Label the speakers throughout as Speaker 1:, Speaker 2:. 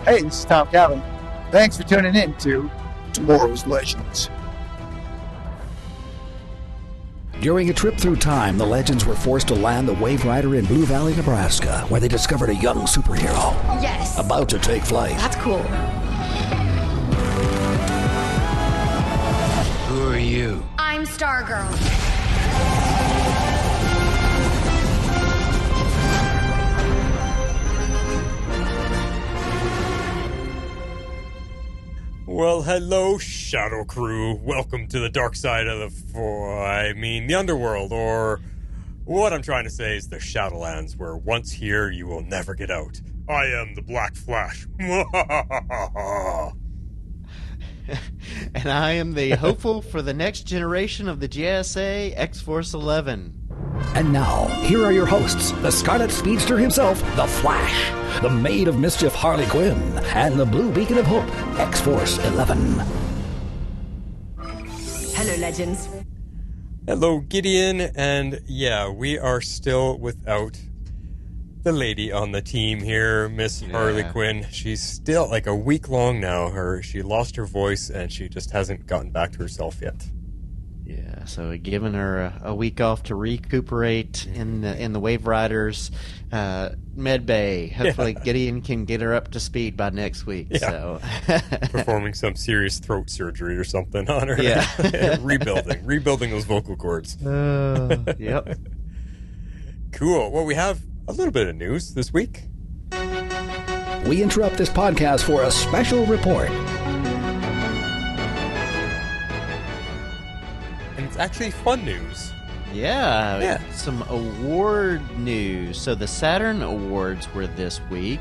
Speaker 1: Hey, this is Tom Calvin. Thanks for tuning in to Tomorrow's Legends.
Speaker 2: During a trip through time, the Legends were forced to land the Waverider in Blue Valley, Nebraska, where they discovered a young superhero.
Speaker 3: Yes.
Speaker 2: About to take flight.
Speaker 3: That's cool.
Speaker 4: Who are you?
Speaker 3: I'm Stargirl.
Speaker 5: Well, hello, Shadow Crew. Welcome to the dark side of the underworld, or what I'm trying to say is the Shadowlands, where once here, you will never get out. I am the Black Flash.
Speaker 6: And I am the hopeful for the next generation of the JSA, X-Force 11.
Speaker 2: And now, here are your hosts, the Scarlet Speedster himself, the Flash, the Maid of Mischief, Harley Quinn, and the Blue Beacon of Hope, X-Force 11.
Speaker 3: Hello, Legends.
Speaker 5: Hello, Gideon, and yeah, we are still without the lady on the team here, Miss Harley Quinn. She's still like a week long now. She lost her voice, and she just hasn't gotten back to herself yet.
Speaker 6: Yeah, so giving her a week off to recuperate in the Waverider's med bay. Hopefully Gideon can get her up to speed by next week.
Speaker 5: Yeah.
Speaker 6: So
Speaker 5: Performing some serious throat surgery or something on her.
Speaker 6: Yeah.
Speaker 5: rebuilding those vocal cords.
Speaker 6: Yep.
Speaker 5: Cool. Well, we have a little bit of news this week.
Speaker 2: We interrupt this podcast for a special report.
Speaker 5: And it's actually fun news.
Speaker 6: Yeah. Some award news. So the Saturn Awards were this week,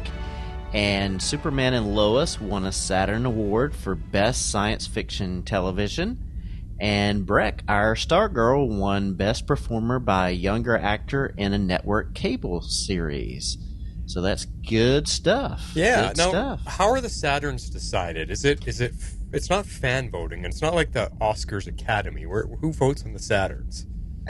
Speaker 6: and Superman and Lois won a Saturn Award for Best Science Fiction Television, and Breck, our Stargirl, won Best Performer by a Younger Actor in a Network Cable Series. So that's good stuff.
Speaker 5: Yeah.
Speaker 6: Good
Speaker 5: now,
Speaker 6: stuff.
Speaker 5: how are the Saturns decided? Is it? It's not fan voting, and it's not like the Oscars Academy. Who votes on the Saturns?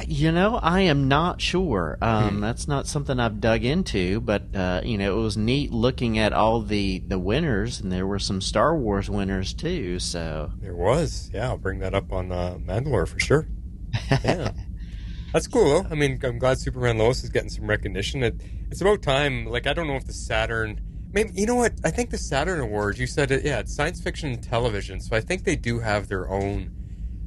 Speaker 6: You know, I am not sure. That's not something I've dug into, but it was neat looking at all the winners, and there were some Star Wars winners too. So
Speaker 5: There was. Yeah, I'll bring that up on Mandalore for sure. Yeah. That's cool, though. I mean, I'm glad Superman Lois is getting some recognition. It's about time. Like, I don't know if the Saturn... Maybe, you know what? I think the Saturn Awards, you said it, it's science fiction television, so I think they do have their own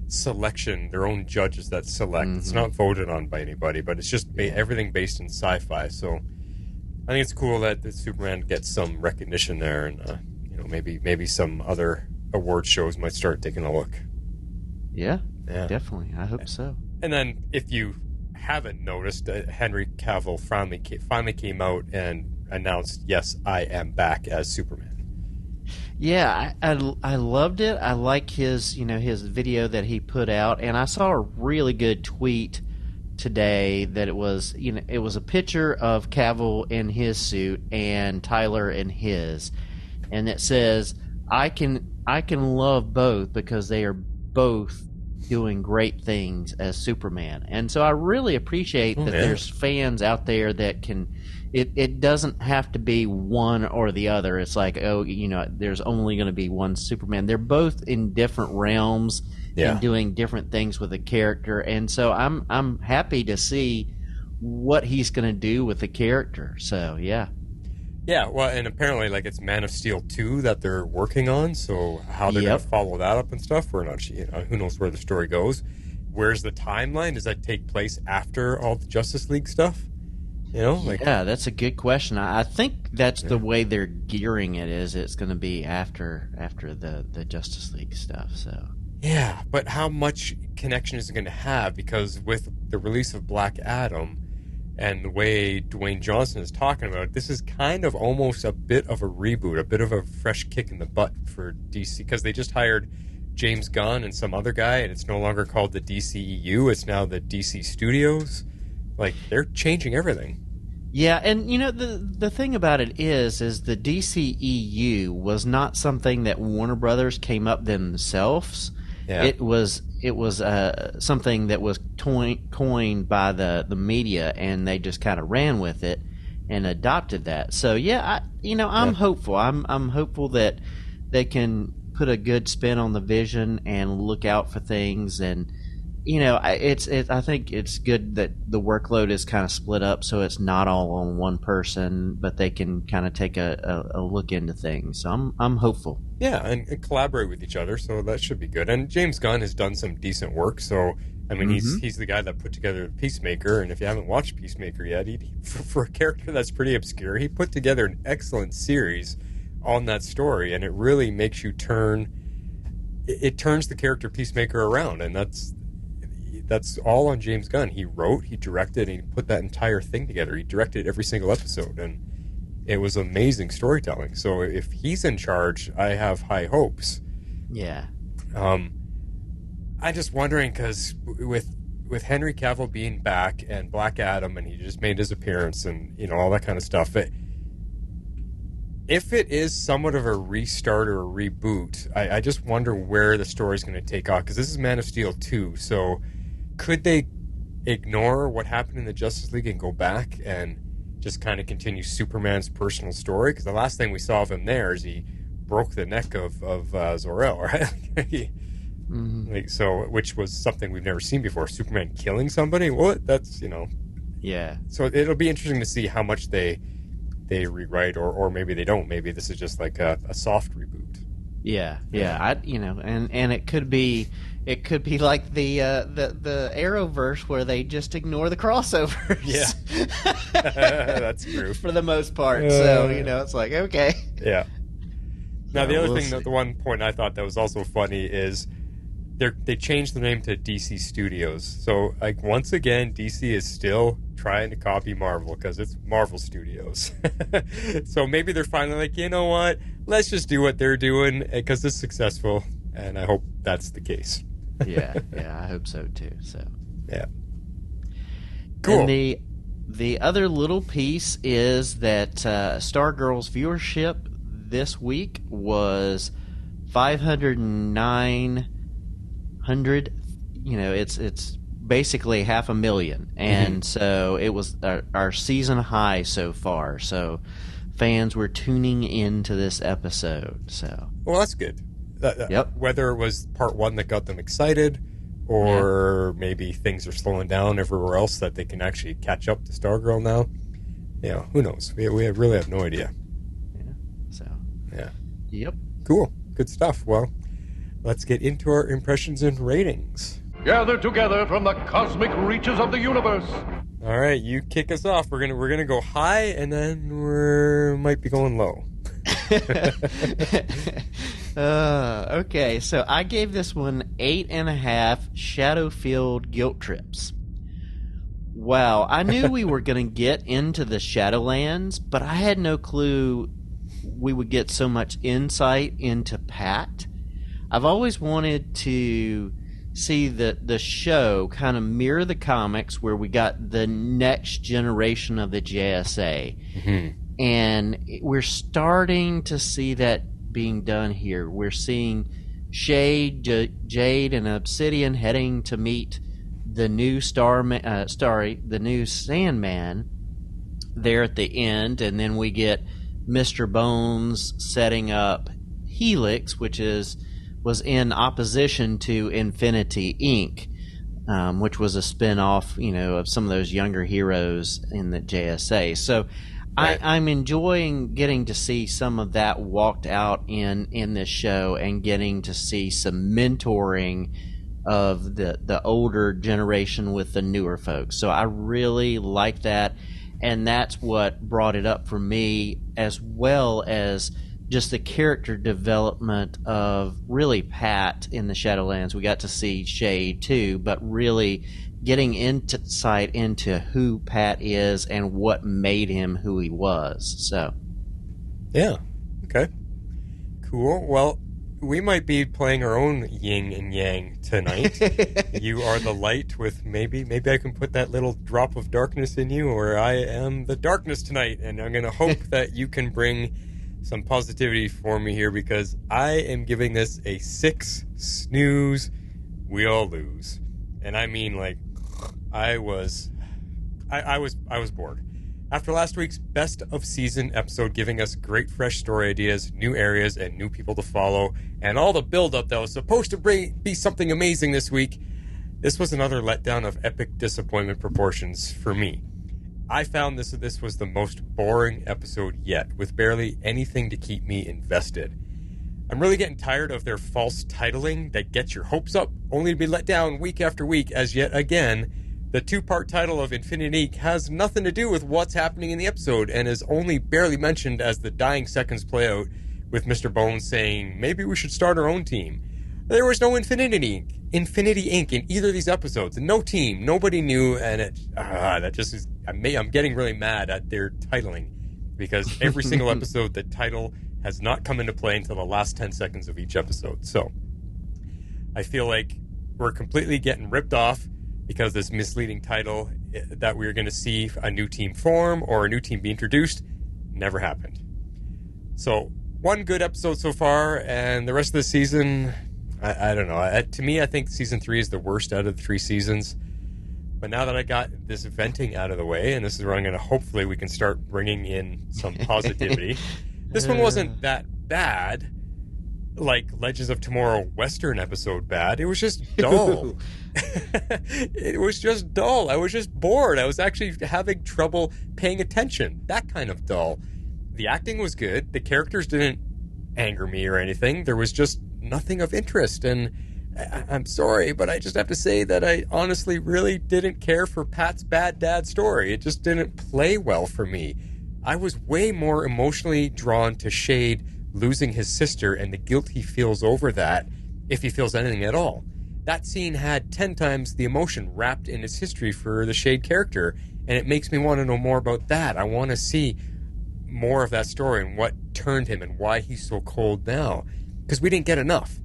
Speaker 5: selection, their own judges that select. Mm-hmm. It's not voted on by anybody, but it's just everything based in sci-fi. So I think it's cool that the Superman gets some recognition there, and maybe some other award shows might start taking a look.
Speaker 6: Yeah, definitely. I hope so.
Speaker 5: And then, if you haven't noticed, Henry Cavill finally came out and announced, yes, I am back as Superman.
Speaker 6: Yeah, I loved it. I like his video that he put out, and I saw a really good tweet today that it was a picture of Cavill in his suit and Tyler in his, and it says, I can love both because they are both doing great things as Superman. And so I really appreciate that there's fans out there that can... It doesn't have to be one or the other. It's like, there's only going to be one Superman. They're both in different realms and doing different things with the character. And so I'm happy to see what he's going to do with the character. So, yeah.
Speaker 5: Yeah, well, and apparently, it's Man of Steel 2 that they're working on, so how they're going to follow that up and stuff, we're not sure. Who knows where the story goes. Where's the timeline? Does that take place after all the Justice League stuff?
Speaker 6: Yeah, that's a good question. I think that's the way they're gearing it, is it's going to be after the Justice League stuff, so...
Speaker 5: Yeah, but how much connection is it going to have? Because with the release of Black Adam... and the way Dwayne Johnson is talking about it, this is kind of almost a bit of a reboot, a bit of a fresh kick in the butt for DC, because they just hired James Gunn and some other guy, and it's no longer called the DCEU, it's now the DC Studios. They're changing everything.
Speaker 6: Yeah, and the thing about it is the DCEU was not something that Warner Brothers came up themselves. Yeah. It was something that was coined by the media, and they just kind of ran with it. and adopted that. So yeah, I'm hopeful. I'm hopeful that they can put a good spin on the Vision and look out for things. And I think it's good that the workload is kind of split up, so it's not all on one person, but they can kind of take a look into things. So I'm hopeful.
Speaker 5: Yeah, and collaborate with each other, so that should be good. And James Gunn has done some decent work, so I mean, he's the guy that put together Peacemaker, and if you haven't watched Peacemaker yet, for a character that's pretty obscure, he put together an excellent series on that story, and it really makes you turns the character Peacemaker around, and that's all on James Gunn. He wrote, he directed, and he put that entire thing together. He directed every single episode, and it was amazing storytelling. So if he's in charge, I have high hopes.
Speaker 6: Yeah.
Speaker 5: I'm just wondering, because with Henry Cavill being back and Black Adam, and he just made his appearance, and all that kind of stuff, if it is somewhat of a restart or a reboot, I just wonder where the story's going to take off, because this is Man of Steel 2, so could they ignore what happened in the Justice League and go back and just kind of continue Superman's personal story? Because the last thing we saw of him there is he broke the neck of Zor-El, right? So, which was something we've never seen before. Superman killing somebody? What? That's,
Speaker 6: Yeah.
Speaker 5: So it'll be interesting to see how much they rewrite, or maybe they don't. Maybe this is just like a soft reboot.
Speaker 6: Yeah. And it could be like the Arrowverse, where they just ignore the crossovers.
Speaker 5: Yeah. That's true.
Speaker 6: For the most part. So, it's like, okay.
Speaker 5: Yeah. Now,
Speaker 6: So
Speaker 5: the other
Speaker 6: we'll
Speaker 5: thing,
Speaker 6: see.
Speaker 5: the one point I thought that was also funny is they changed the name to DC Studios. So, like, once again, DC is still trying to copy Marvel because it's Marvel Studios. So maybe they're finally like, you know what? Let's just do what they're doing because it's successful, and I hope that's the case.
Speaker 6: yeah, I hope so too. So
Speaker 5: yeah, cool.
Speaker 6: And the other little piece is that Stargirl's viewership this week was 509,000. It's basically 500,000, and so it was our season high so far. So fans were tuning into this episode. So
Speaker 5: well, that's good.
Speaker 6: Yep.
Speaker 5: Whether it was part one that got them excited, or maybe things are slowing down everywhere else that they can actually catch up to Stargirl now. Yeah, who knows? We really have no idea.
Speaker 6: Yeah. So.
Speaker 5: Yeah.
Speaker 6: Yep.
Speaker 5: Cool. Good stuff. Well, let's get into our impressions and ratings.
Speaker 4: Gathered together from the cosmic reaches of the universe.
Speaker 5: All right, you kick us off. We're gonna go high, and then we might be going low.
Speaker 6: Okay, so I gave this one 8.5 Shadowfield guilt trips. Wow, I knew we were going to get into the Shadowlands, but I had no clue we would get so much insight into Pat. I've always wanted to see the show kind of mirror the comics, where we got the next generation of the JSA. And we're starting to see that being done here. We're seeing Jade and Obsidian heading to meet the new the new Sandman there at the end, and then we get Mr. Bones setting up Helix, which was in opposition to Infinity Inc., which was a spin-off, of some of those younger heroes in the JSA. So right. I'm enjoying getting to see some of that walked out in this show, and getting to see some mentoring of the older generation with the newer folks. So I really like that, and that's what brought it up for me, as well as just the character development of really Pat in the Shadowlands. We got to see Shade too, but really getting insight into who Pat is and what made him who he was. So, yeah.
Speaker 5: Okay. Cool. Well, we might be playing our own yin and yang tonight. You are the light with maybe I can put that little drop of darkness in you, or I am the darkness tonight, and I'm going to hope that you can bring some positivity for me here, because I am giving this a 6 snooze, we all lose. And I mean, like, I was bored. After last week's best of season episode giving us great fresh story ideas, new areas, and new people to follow, and all the build-up that was supposed to be something amazing this week, this was another letdown of epic disappointment proportions for me. I found this was the most boring episode yet, with barely anything to keep me invested. I'm really getting tired of their false titling that gets your hopes up, only to be let down week after week, as yet again, the two-part title of Infinity Inc. has nothing to do with what's happening in the episode, and is only barely mentioned as the dying seconds play out, with Mr. Bones saying, maybe we should start our own team. There was no Infinity Inc. in either of these episodes. No team, nobody knew, and that just is... I'm getting really mad at their titling, because every single episode, the title has not come into play until the last 10 seconds of each episode. So, I feel like we're completely getting ripped off because this misleading title that we were going to see a new team form or a new team be introduced never happened. So, one good episode so far, and the rest of the season, I don't know. To me, I think season 3 is the worst out of the 3 seasons. But now that I got this venting out of the way, and this is where I'm going to hopefully we can start bringing in some positivity. This one wasn't that bad, like Legends of Tomorrow Western episode bad. It was just dull. It was just dull. I was just bored. I was actually having trouble paying attention. That kind of dull. The acting was good. The characters didn't anger me or anything. There was just nothing of interest. And I'm sorry, but I just have to say that I honestly really didn't care for Pat's bad dad story. It just didn't play well for me. I was way more emotionally drawn to Shade losing his sister and the guilt he feels over that, if he feels anything at all. That scene had 10 times the emotion wrapped in its history for the Shade character, and it makes me want to know more about that. I want to see more of that story and what turned him and why he's so cold now, because we didn't get enough.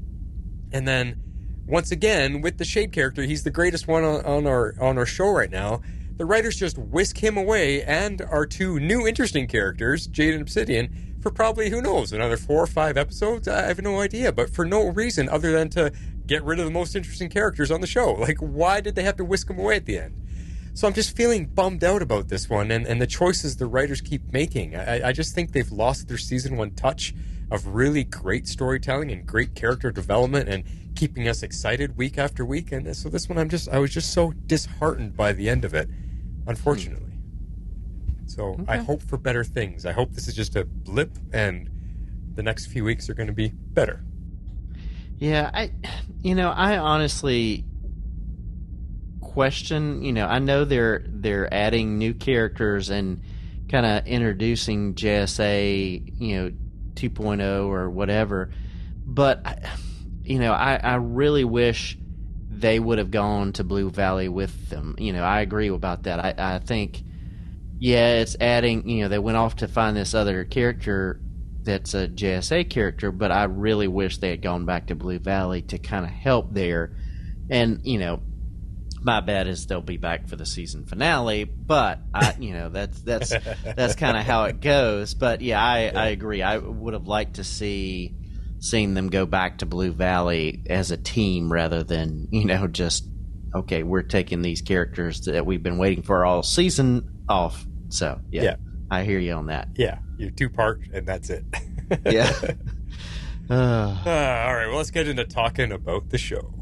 Speaker 5: And then, once again, with the Shade character, he's the greatest one on our show right now. The writers just whisk him away and our 2 new interesting characters, Jade and Obsidian, for probably, who knows, another 4 or 5 episodes? I have no idea, but for no reason other than to get rid of the most interesting characters on the show. Like, why did they have to whisk them away at the end? So I'm just feeling bummed out about this one and the choices the writers keep making. I just think they've lost their season 1 touch of really great storytelling and great character development and keeping us excited week after week. And so this one, I was just so disheartened by the end of it, unfortunately. So okay. I hope for better things. I hope this is just a blip and the next few weeks are going to be better.
Speaker 6: Yeah, I honestly question, I know they're adding new characters and kind of introducing JSA, 2.0 or whatever, but I really wish they would have gone to Blue Valley with them. I agree about that. I think, it's adding, they went off to find this other character that's a JSA character, but I really wish they had gone back to Blue Valley to kind of help there. And, my bet is they'll be back for the season finale, but that's kind of how it goes. But yeah, I agree. I would have liked to seen them go back to Blue Valley as a team rather than, just, okay, we're taking these characters that we've been waiting for all season off. So, yeah. I hear you on that.
Speaker 5: Yeah, you're 2-part, and that's it.
Speaker 6: Yeah.
Speaker 5: All right, well, let's get into talking about the show.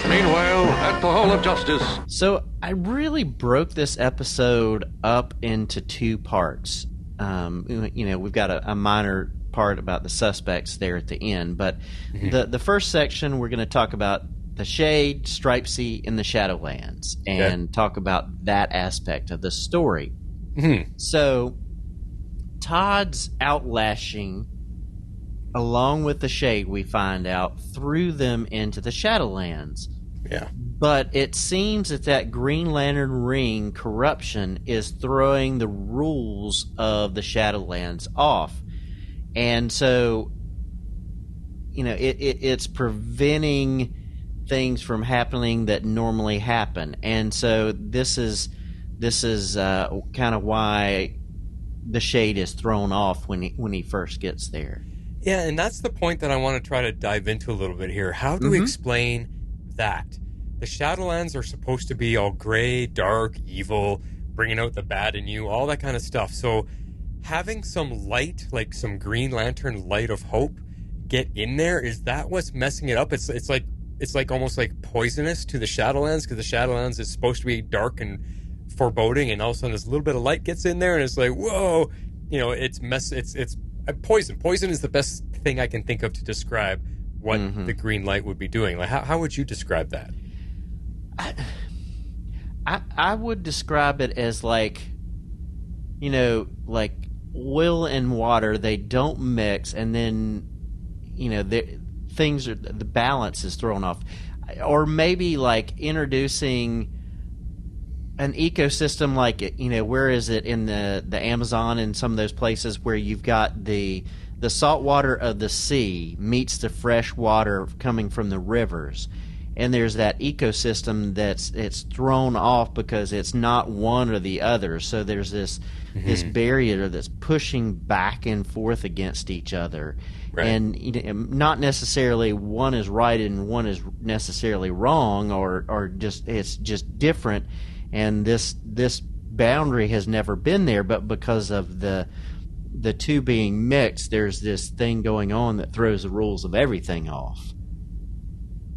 Speaker 4: Meanwhile, at the Hall of Justice.
Speaker 6: So, I really broke this episode up into 2 parts. We've got a minor part about the suspects there at the end, but the first section we're going to talk about the Shade, Stripesy, and the Shadowlands, and talk about that aspect of the story. So Todd's outlashing, along with the Shade, we find out, threw them into the Shadowlands.
Speaker 5: Yeah.
Speaker 6: But it seems that Green Lantern ring corruption is throwing the rules of the Shadowlands off. And so, it's preventing things from happening that normally happen. And so this is kind of why the Shade is thrown off when he first gets there.
Speaker 5: Yeah, and that's the point that I want to try to dive into a little bit here. How do we explain that? The Shadowlands are supposed to be all gray, dark, evil, bringing out the bad in you, all that kind of stuff. So having some light, like some Green Lantern light of hope, get in there, is that what's messing it up? It's like almost like poisonous to the Shadowlands, because the Shadowlands is supposed to be dark and foreboding, and all of a sudden this little bit of light gets in there, and it's like, whoa, it's poison. Poison is the best thing I can think of to describe what the green light would be doing. Like, how would you describe that?
Speaker 6: I would describe it as like oil and water. They don't mix, and then the balance is thrown off. Or maybe like introducing an ecosystem, like where is it in the Amazon and some of those places where you've got the salt water of the sea meets the fresh water coming from the rivers, and there's that ecosystem it's thrown off because it's not one or the other. So there's this barrier that's pushing back and forth against each other. Right. And not necessarily one is right and one is necessarily wrong, or just it's just different. And this boundary has never been there, but because of the two being mixed, there's this thing going on that throws the rules of everything off.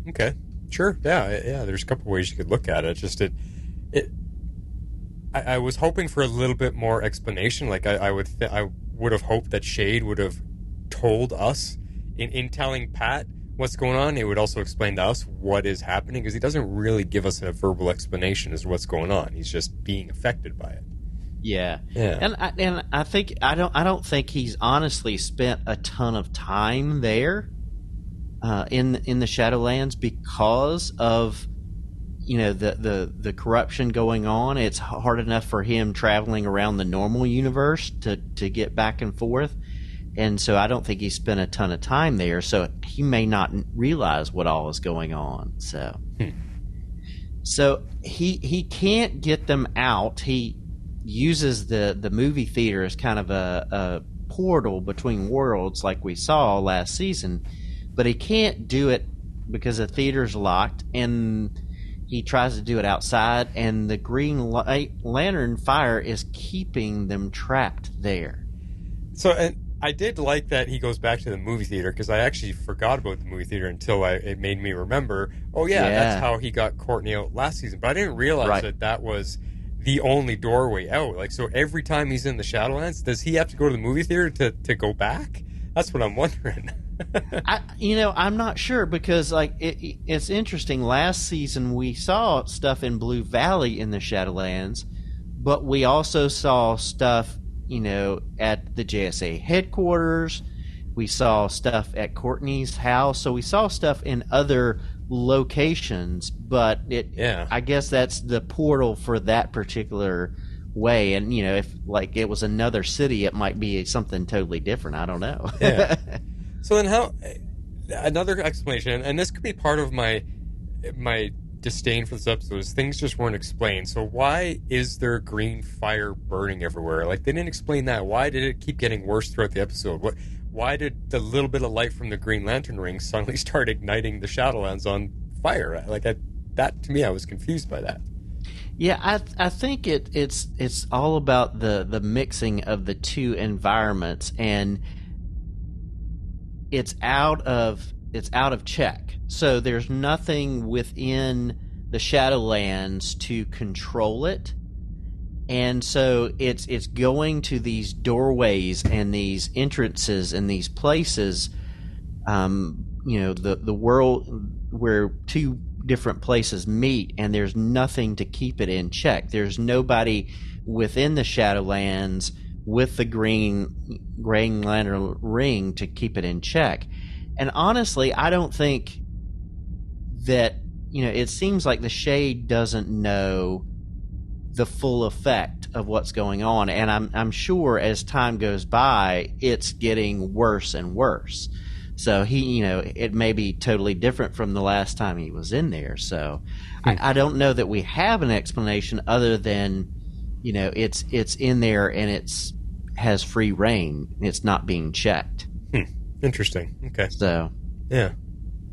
Speaker 5: Okay, sure, yeah. There's a couple ways you could look at it. Just I was hoping for a little bit more explanation. Like I would have hoped that Shade would have told us in telling Pat what's going on. It would also explain to us what is happening, because he doesn't really give us a verbal explanation as to what's going on. He's just being affected by it. Yeah.
Speaker 6: And I think I don't think he's honestly spent a ton of time there in the Shadowlands because of the corruption going on. It's hard enough for him traveling around the normal universe to get back and forth. And so I don't think he spent a ton of time there, so he may not realize what all is going on. So he can't get them out. He uses the movie theater as kind of a portal between worlds, like we saw last season, but he can't do it because the theater's locked, and he tries to do it outside, and the Green Lantern fire is keeping them trapped there.
Speaker 5: So, and I did like that he goes back to the movie theater, because I actually forgot about the movie theater until it made me remember, that's how he got Courtney out last season. But I didn't realize that was the only doorway out. Like, so every time he's in the Shadowlands, does he have to go to the movie theater to go back? That's what I'm wondering.
Speaker 6: I'm not sure, because like it's interesting. Last season we saw stuff in Blue Valley in the Shadowlands, but we also saw stuff at the JSA headquarters. We saw stuff at Courtney's house. So we saw stuff in other locations, but I guess that's the portal for that particular way. And if like it was another city, it might be something totally different. I don't know.
Speaker 5: So then another explanation, and this could be part of my disdain for this episode, is things just weren't explained. So why is there green fire burning everywhere? Like, they didn't explain that. Why did it keep getting worse throughout the episode? Why did the little bit of light from the Green Lantern ring suddenly start igniting the Shadowlands on fire? That to me, I was confused by that.
Speaker 6: Yeah, I think it's all about the mixing of the two environments, and it's out of check. So there's nothing within the Shadowlands to control it, and so it's going to these doorways and these entrances and these places. The world where two different places meet, and there's nothing to keep it in check. There's nobody within the Shadowlands with the Green Lantern ring to keep it in check. And honestly, I don't think that, it seems like the Shade doesn't know the full effect of what's going on. And I'm sure as time goes by, it's getting worse and worse. So it may be totally different from the last time he was in there. So I don't know that we have an explanation other than, it's in there and has free reign. It's not being checked.
Speaker 5: Interesting. Okay.
Speaker 6: So
Speaker 5: yeah.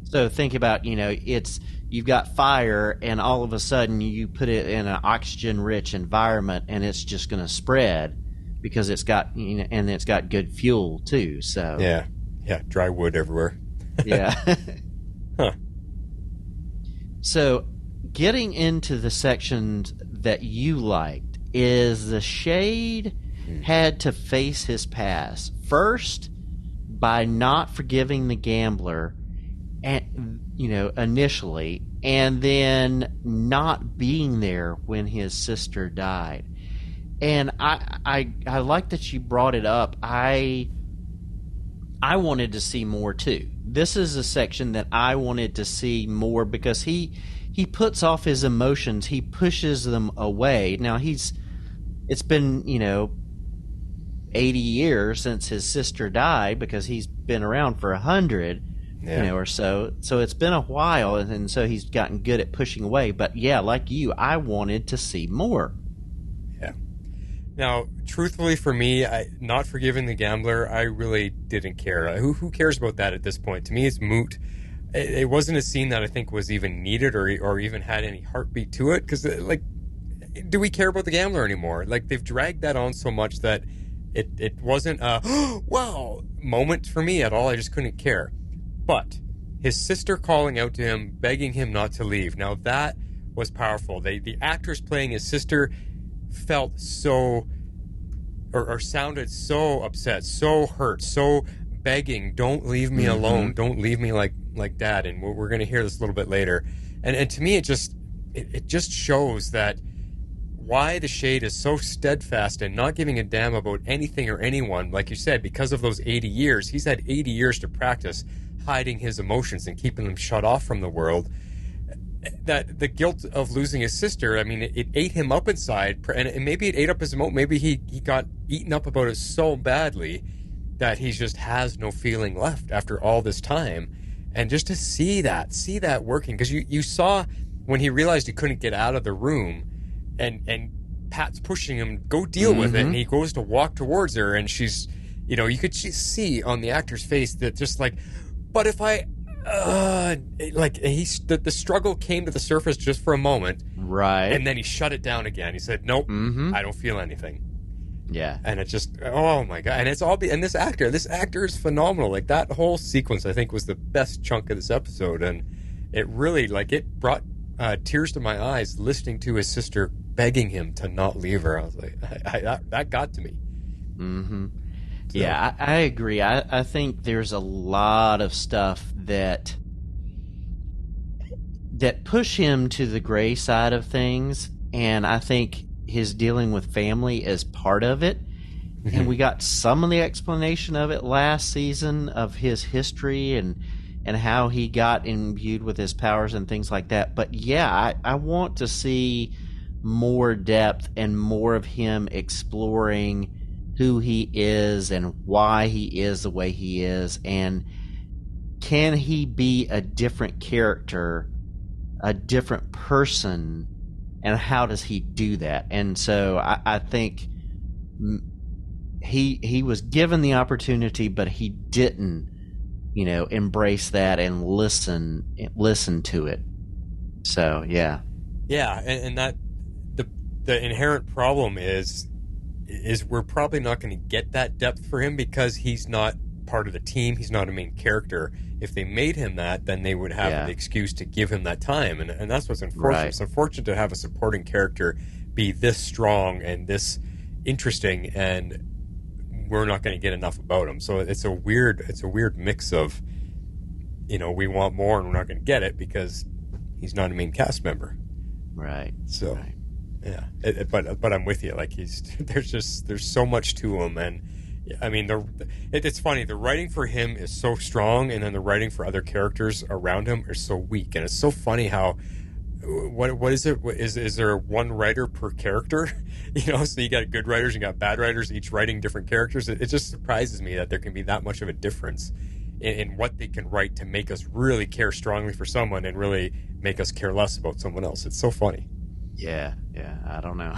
Speaker 6: So think about, it's you've got fire, and all of a sudden you put it in an oxygen-rich environment, and it's just going to spread because it's got, and it's got good fuel too. So
Speaker 5: yeah, dry wood everywhere.
Speaker 6: Yeah.
Speaker 5: Huh.
Speaker 6: So, getting into the sections that you liked is the Shade had to face his past first by not forgiving the gambler, and initially, and then not being there when his sister died. And I like that you brought it up. I wanted to see more too. This is a section that I wanted to see more because he puts off his emotions. He pushes them away. Now it's been 80 years since his sister died because he's been around for 100 or so. So it's been a while, and so he's gotten good at pushing away. But yeah, like you, I wanted to see more.
Speaker 5: Yeah. Now, truthfully, for me, not forgiving the gambler, I really didn't care. Who cares about that at this point? To me, it's moot. It wasn't a scene that I think was even needed or even had any heartbeat to it. Because, do we care about the gambler anymore? They've dragged that on so much that it wasn't a wow moment for me at all. I just couldn't care. But his sister calling out to him, begging him not to leave. Now, that was powerful. The actress playing his sister felt so or sounded so upset, so hurt, so begging, don't leave me alone, don't leave me like dad. And we're going to hear this a little bit later. And to me, it just shows that why the Shade is so steadfast and not giving a damn about anything or anyone. Like you said, because of those 80 years, he's had 80 years to practice hiding his emotions and keeping them shut off from the world. That the guilt of losing his sister, I mean, it ate him up inside, and maybe it ate up his emotion. Maybe he got eaten up about it so badly that he just has no feeling left after all this time. And just to see that working, because you saw when he realized he couldn't get out of the room, and Pat's pushing him, go deal with it, and he goes to walk towards her, and she's, you could see on the actor's face that just but if I. The struggle came to the surface just for a moment,
Speaker 6: right? And
Speaker 5: then he shut it down again. He said, "Nope, I don't feel anything."
Speaker 6: Yeah,
Speaker 5: and it just, oh my god! And it's all and this actor is phenomenal. That whole sequence, I think, was the best chunk of this episode, and it really it brought tears to my eyes listening to his sister begging him to not leave her. I was like, that got to me. So.
Speaker 6: Yeah, I agree. I think there's a lot of stuff that push him to the gray side of things, and I think his dealing with family is part of it. And we got some of the explanation of it last season of his history and how he got imbued with his powers and things like that. But yeah, I want to see more depth and more of him exploring who he is and why he is the way he is, and can he be a different character, a different person, and how does he do that? And so I think he was given the opportunity, but he didn't, embrace that and listen to it. So yeah,
Speaker 5: and that the inherent problem is we're probably not going to get that depth for him because he's not part of the team. He's not a main character. If they made him that, then they would have the excuse to give him that time. And that's what's unfortunate. Right. It's unfortunate to have a supporting character be this strong and this interesting, and we're not going to get enough about him. So it's a weird mix of, we want more and we're not going to get it because he's not a main cast member.
Speaker 6: Right.
Speaker 5: So...
Speaker 6: Right.
Speaker 5: Yeah, but I'm with you. There's so much to him, and I mean, it's funny. The writing for him is so strong, and then the writing for other characters around him are so weak. And it's so funny how what is it? Is there one writer per character? So you got good writers, you got bad writers, each writing different characters. It just surprises me that there can be that much of a difference in what they can write to make us really care strongly for someone and really make us care less about someone else. It's so funny.
Speaker 6: Yeah, I don't know.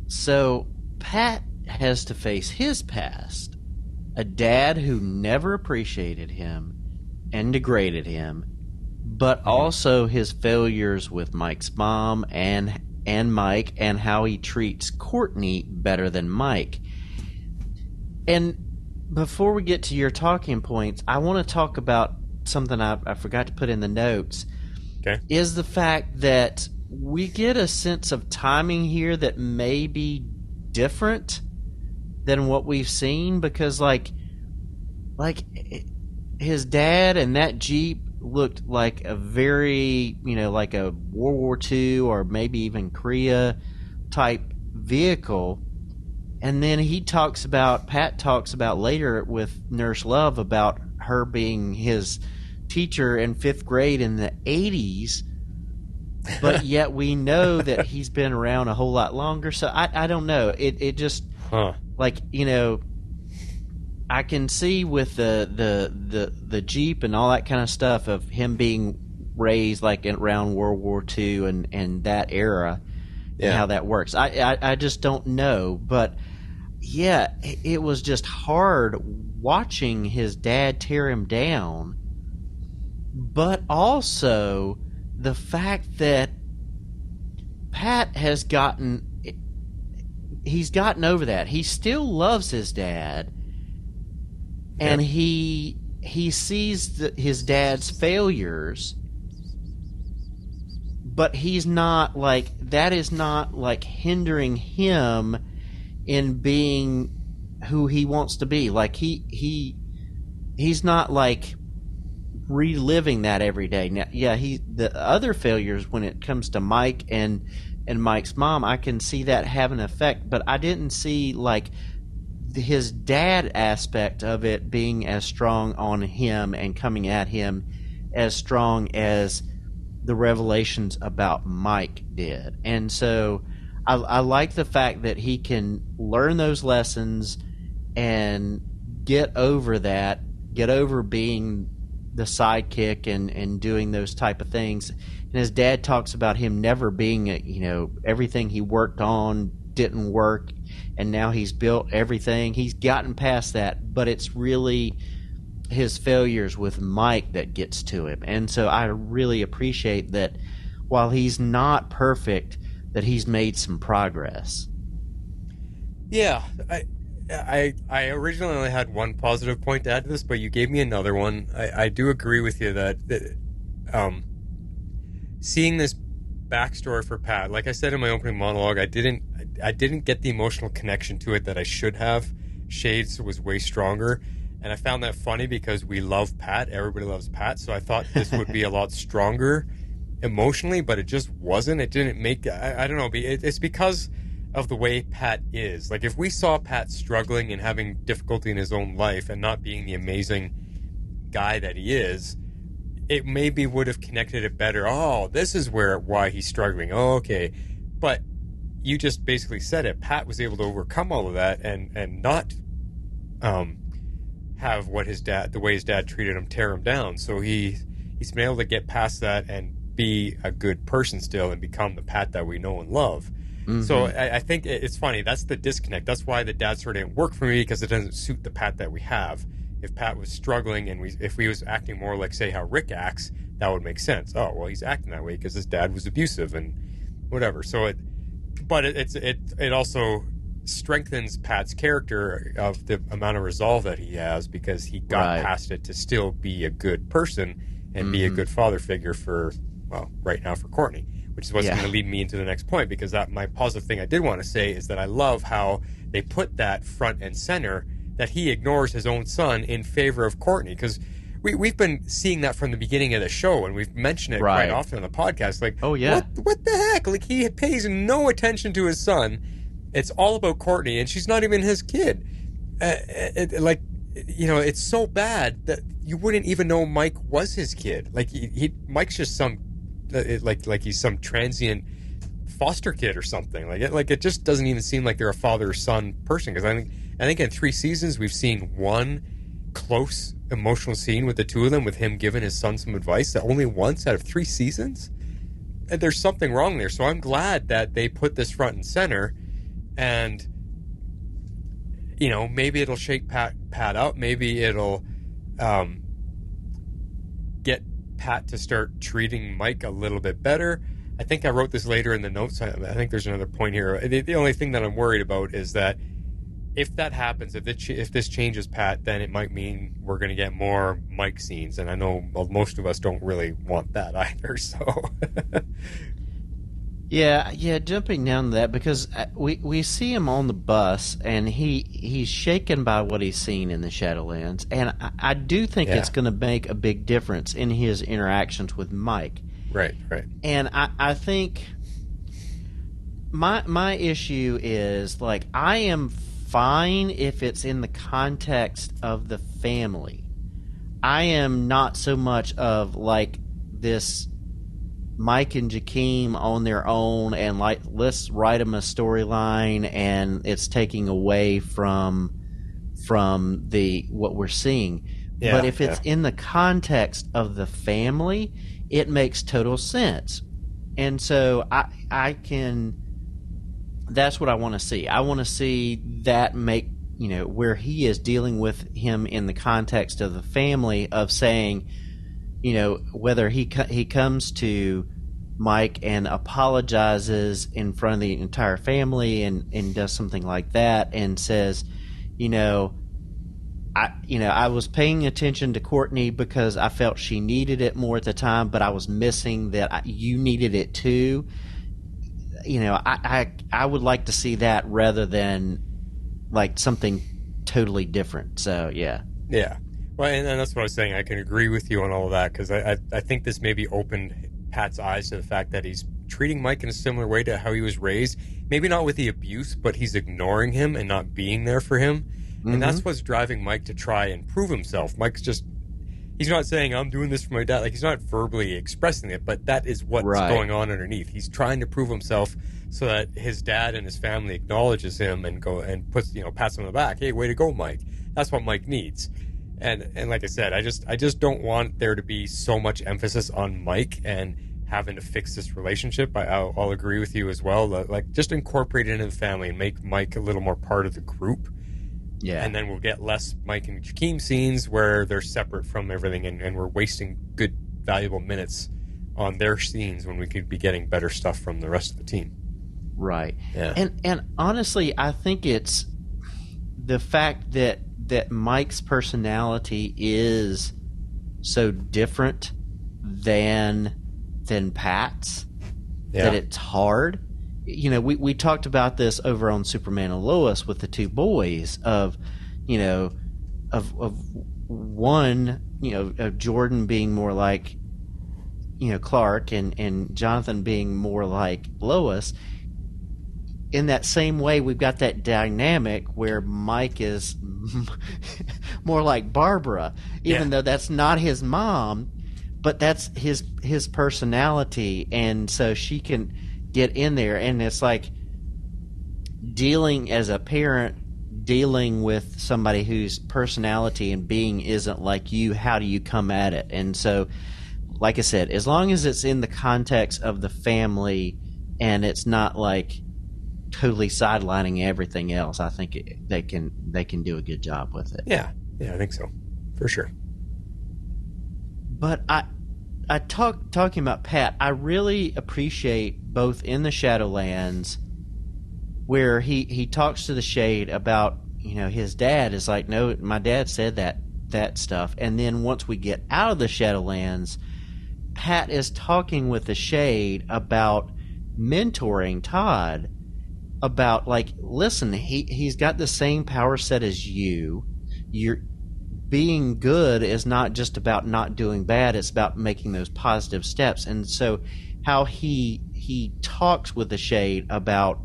Speaker 6: So, Pat has to face his past. A dad who never appreciated him, and degraded him, but also his failures with Mike's mom and Mike, and how he treats Courtney better than Mike. And before we get to your talking points, I want to talk about something I forgot to put in the notes.
Speaker 5: Okay.
Speaker 6: Is the fact that we get a sense of timing here that may be different than what we've seen, because like his dad and that Jeep looked like a very, like a World War II or maybe even Korea type vehicle. And then Pat talks about later with Nurse Love about her being his teacher in 5th grade in the 80s, but yet we know that he's been around a whole lot longer. So I don't know. It just, I can see with the Jeep and all that kind of stuff of him being raised like around World War II and that era, and how that works. I just don't know. But yeah, it was just hard watching his dad tear him down, but also the fact that Pat has gotten over that. He still loves his dad, and he sees his dad's failures, but he's not like, that is not like hindering him in being who he wants to be. Like he's not like reliving that every day. Now, the other failures when it comes to Mike and Mike's mom, I can see that having an effect, but I didn't see like his dad aspect of it being as strong on him and coming at him as strong as the revelations about Mike did. And so I like the fact that he can learn those lessons and get over being the sidekick and doing those type of things. And his dad talks about him never being everything he worked on didn't work, and now he's built everything. He's gotten past that, but it's really his failures with Mike that gets to him. And so I really appreciate that while he's not perfect, that he's made some progress.
Speaker 5: Yeah, I originally only had one positive point to add to this, but you gave me another one. I do agree with you that seeing this backstory for Pat, like I said in my opening monologue, I didn't get the emotional connection to it that I should have. Shades was way stronger, and I found that funny because we love Pat. Everybody loves Pat, so I thought this would be a lot stronger emotionally, but it just wasn't. It didn't make. I don't know. It's because of the way Pat is. Like, if we saw Pat struggling and having difficulty in his own life and not being the amazing guy that he is, it maybe would have connected it better. Oh, this is why he's struggling. Oh, okay. But you just basically said it. Pat was able to overcome all of that and not have the way his dad treated him, tear him down. So he's been able to get past that and be a good person still and become the Pat that we know and love. Mm-hmm. So I think it's funny. That's the disconnect. That's why the dad story didn't work for me, because it doesn't suit the Pat that we have. If Pat was struggling and if he was acting more like, say, how Rick acts, that would make sense. Oh, well, he's acting that way because his dad was abusive and whatever. So it also strengthens Pat's character of the amount of resolve that he has, because he got past it to still be a good person and be a good father figure for, well, right now for Courtney, which is what's going to lead me into the next point, because my positive thing I did want to say is that I love how they put that front and center, that he ignores his own son in favor of Courtney, because we've been seeing that from the beginning of the show, and we've mentioned it quite often on the podcast. Like, oh yeah, what the heck? Like, he pays no attention to his son. It's all about Courtney, and she's not even his kid. It's so bad that you wouldn't even know Mike was his kid. Like, Mike's just some like he's some transient foster kid or something. It just doesn't even seem like they're a father son person. Because I think in 3 seasons we've seen one close emotional scene with the two of them, with him giving his son some advice. That only once out of 3 seasons, and there's something wrong there. So I'm glad that they put this front and center, and maybe it'll shake Pat up. Maybe it'll Pat to start treating Mike a little bit better. I think I wrote this later in the notes. I think there's another point here. The only thing that I'm worried about is that if that happens, if this changes Pat, then it might mean we're going to get more Mike scenes. And I know most of us don't really want that either. So,
Speaker 6: yeah. Jumping down to that, because we see him on the bus, and he's shaken by what he's seen in the Shadowlands, and I do think it's going to make a big difference in his interactions with Mike.
Speaker 5: Right.
Speaker 6: And I think my issue is, like, I am fine if it's in the context of the family. I am not so much of, like, this Mike and Jakeem on their own and, like, let's write them a storyline and it's taking away from what we're seeing.
Speaker 5: Yeah,
Speaker 6: but if it's in the context of the family, it makes total sense. And so I can, that's what I want to see. I want to see that make, where he is dealing with him in the context of the family, of saying, whether he comes to Mike and apologizes in front of the entire family and does something like that and says, I was paying attention to Courtney because I felt she needed it more at the time, but I was missing that you needed it too. I would like to see that rather than like something totally different. So yeah.
Speaker 5: Well, and that's what I was saying. I can agree with you on all of that, because I think this maybe opened Pat's eyes to the fact that he's treating Mike in a similar way to how he was raised. Maybe not with the abuse, but he's ignoring him and not being there for him. And that's what's driving Mike to try and prove himself. He's not saying, I'm doing this for my dad. Like, he's not verbally expressing it, but that is what's going on underneath. He's trying to prove himself so that his dad and his family acknowledges him and puts, pats him on the back. Hey, way to go, Mike. That's what Mike needs. And like I said, I just don't want there to be so much emphasis on Mike and having to fix this relationship. I'll agree with you as well. Like, just incorporate it into the family and make Mike a little more part of the group. Yeah. And then we'll get less Mike and Jakeem scenes where they're separate from everything, and we're wasting good, valuable minutes on their scenes when we could be getting better stuff from the rest of the team.
Speaker 6: Right.
Speaker 5: Yeah.
Speaker 6: And honestly, I think it's the fact that Mike's personality is so different than Pat's that it's hard. We talked about this over on Superman and Lois with the two boys of one, of Jordan being more like, Clark and Jonathan being more like Lois. In that same way, we've got that dynamic where Mike is more like Barbara, even though that's not his mom, but that's his personality, and so she can get in there, and it's like dealing as a parent, dealing with somebody whose personality and being isn't like you. How do you come at it? And so, like I said, as long as it's in the context of the family and it's not like totally sidelining everything else, I think they can do a good job with it.
Speaker 5: Yeah, I think so, for sure.
Speaker 6: But talking about Pat, I really appreciate both in the Shadowlands where he talks to the Shade about, his dad is like, no, my dad said that stuff. And then once we get out of the Shadowlands, Pat is talking with the Shade about mentoring Todd, about like, listen, he's got the same power set as you. You're being good is not just about not doing bad, it's about making those positive steps. And so how he talks with the Shade about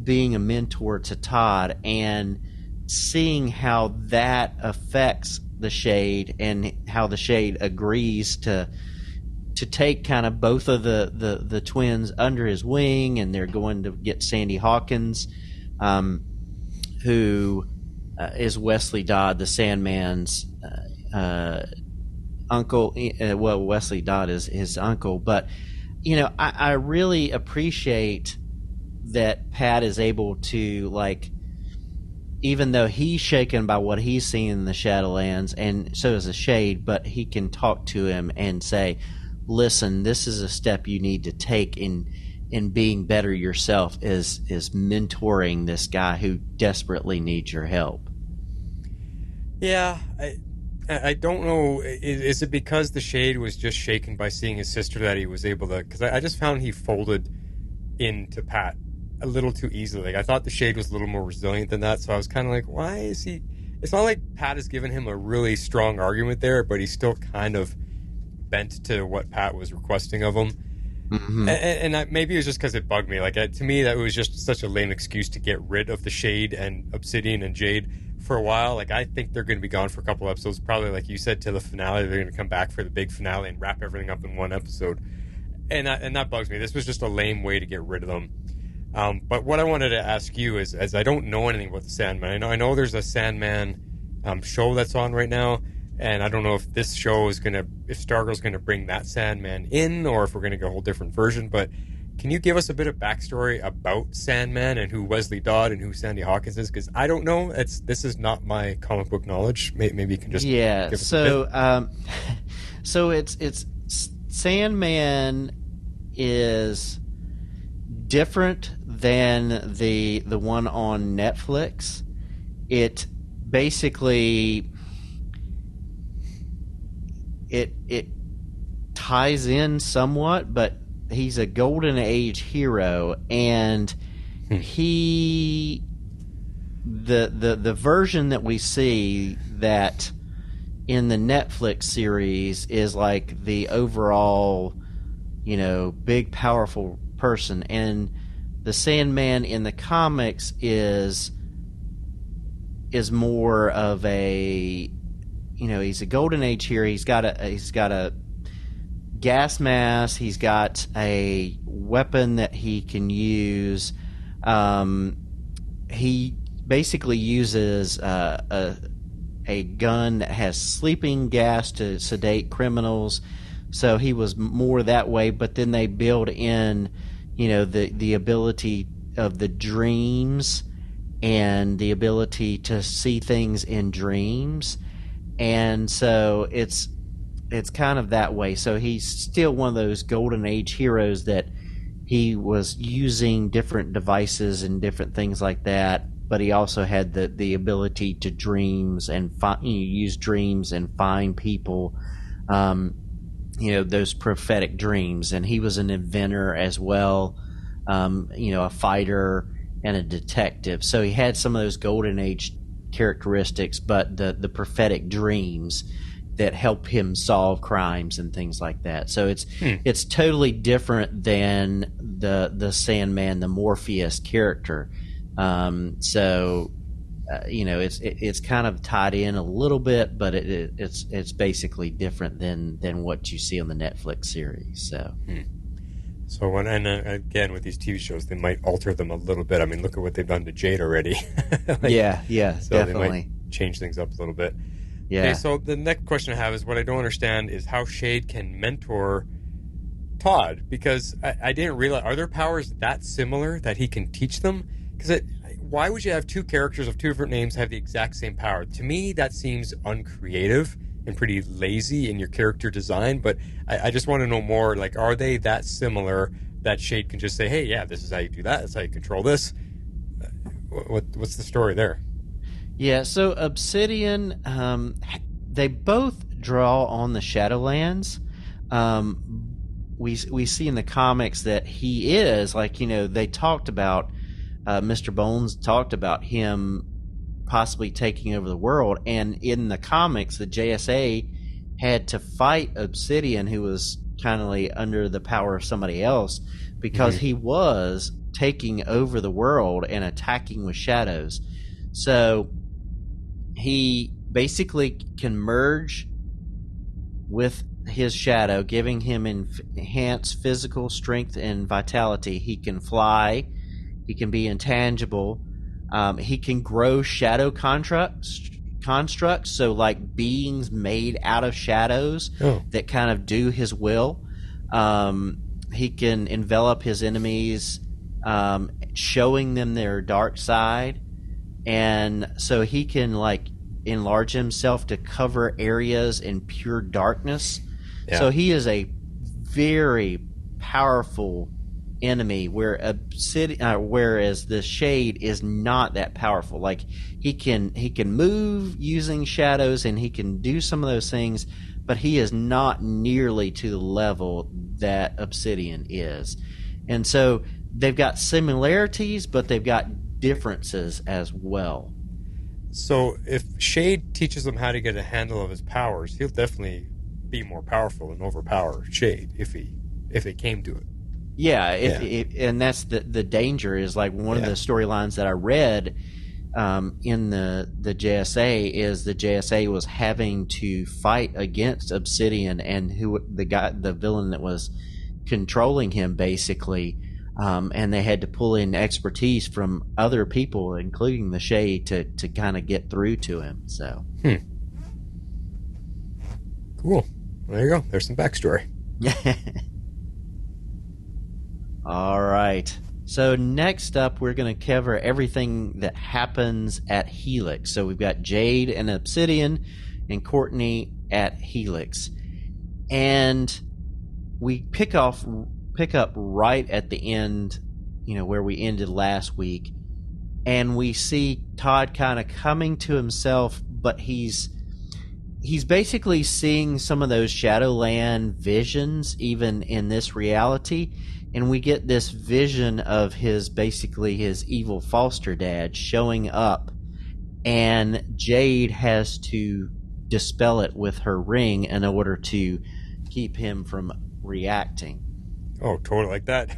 Speaker 6: being a mentor to Todd and seeing how that affects the Shade and how the Shade agrees to take kind of both of the twins under his wing, and they're going to get Sandy Hawkins, who is Wesley Dodd, the Sandman's uncle. Well, Wesley Dodd is his uncle, but I really appreciate that Pat is able to like even though he's shaken by what he's seen in the Shadowlands, and so is the Shade, but he can talk to him and say, listen, this is a step you need to take in being better yourself, is mentoring this guy who desperately needs your help.
Speaker 5: Yeah, I don't know. Is it because the Shade was just shaken by seeing his sister that he was able to... Because I just found he folded into Pat a little too easily. Like, I thought the Shade was a little more resilient than that, so I was kind of like, why is he... It's not like Pat has given him a really strong argument there, but he's still kind of bent to what Pat was requesting of him.
Speaker 6: Mm-hmm.
Speaker 5: And maybe it was just because it bugged me. Like, to me, that was just such a lame excuse to get rid of the Shade and Obsidian and Jade for a while. Like, I think they're going to be gone for a couple episodes. Probably, like you said, to the finale. They're going to come back for the big finale and wrap everything up in one episode. And that bugs me. This was just a lame way to get rid of them. But what I wanted to ask you is, as I don't know anything about the Sandman, I know there's a Sandman show that's on right now, and I don't know if this show is if Stargirl's gonna bring that Sandman in, or if we're gonna go a whole different version. But can you give us a bit of backstory about Sandman and who Wesley Dodd and who Sandy Hawkins is? Because I don't know. This is not my comic book knowledge. Maybe you can just give us a bit.
Speaker 6: So it's Sandman is different than the one on Netflix. It basically it ties in somewhat, but he's a golden age hero, and the version that we see that in the Netflix series is like the overall, big powerful person, and the Sandman in the comics is more of a, he's a golden age hero. He's got a gas mask. He's got a weapon that he can use. He basically uses a gun that has sleeping gas to sedate criminals. So he was more that way, but then they build in, the ability of the dreams and the ability to see things in dreams. And so it's kind of that way. So he's still one of those golden age heroes that he was using different devices and different things like that, but he also had the ability to dreams and use dreams and find people, those prophetic dreams. And he was an inventor as well, a fighter and a detective. So he had some of those golden age characteristics, but the prophetic dreams that help him solve crimes and things like that. So it's totally different than the Sandman, the Morpheus character. It's kind of tied in a little bit, but it's basically different than what you see on the Netflix series. So.
Speaker 5: So again, with these TV shows, they might alter them a little bit. I mean, look at what they've done to Jade already.
Speaker 6: So
Speaker 5: definitely. They might change things up a little bit.
Speaker 6: Yeah.
Speaker 5: Okay, so the next question I have is, what I don't understand is how Shade can mentor Todd, because I didn't realize, are their powers that similar that he can teach them? Because why would you have two characters of two different names have the exact same power? To me, that seems uncreative and pretty lazy in your character design, but I just want to know more, like, are they that similar that Shade can just say, hey, yeah, this is how you do that, that's how you control this? What's the story there?
Speaker 6: Yeah, so Obsidian, they both draw on the Shadowlands. We see in the comics that he is, like, they talked about, Mr. Bones talked about him possibly taking over the world, and in the comics, the JSA had to fight Obsidian, who was kind of like under the power of somebody else, because he was taking over the world and attacking with shadows. So he basically can merge with his shadow, giving him enhanced physical strength and vitality. He can fly. He can be intangible. He can grow shadow constructs, so like beings made out of shadows that kind of do his will. He can envelop his enemies, showing them their dark side. and so he can like enlarge himself to cover areas in pure darkness.
Speaker 5: Yeah.
Speaker 6: So he is a very powerful enemy, whereas the Shade is not that powerful. Like he can move using shadows, and he can do some of those things, but he is not nearly to the level that Obsidian is. And so they've got similarities, but they've got differences as well.
Speaker 5: So if Shade teaches him how to get a handle of his powers, he'll definitely be more powerful and overpower Shade if it came to it.
Speaker 6: Yeah, and that's the danger. Is like one of the storylines that I read in the JSA is the JSA was having to fight against Obsidian, and the villain that was controlling him, basically, and they had to pull in expertise from other people, including the Shade, to kind of get through to him. So
Speaker 5: cool. There you go. There's some backstory.
Speaker 6: All right. So next up, we're going to cover everything that happens at Helix. So we've got Jade and Obsidian and Courtney at Helix. And we pick up right at the end, where we ended last week. And we see Todd kind of coming to himself, but he's basically seeing some of those Shadowland visions even in this reality. And we get this vision of his evil foster dad showing up, and Jade has to dispel it with her ring in order to keep him from reacting.
Speaker 5: Oh, totally. Like that.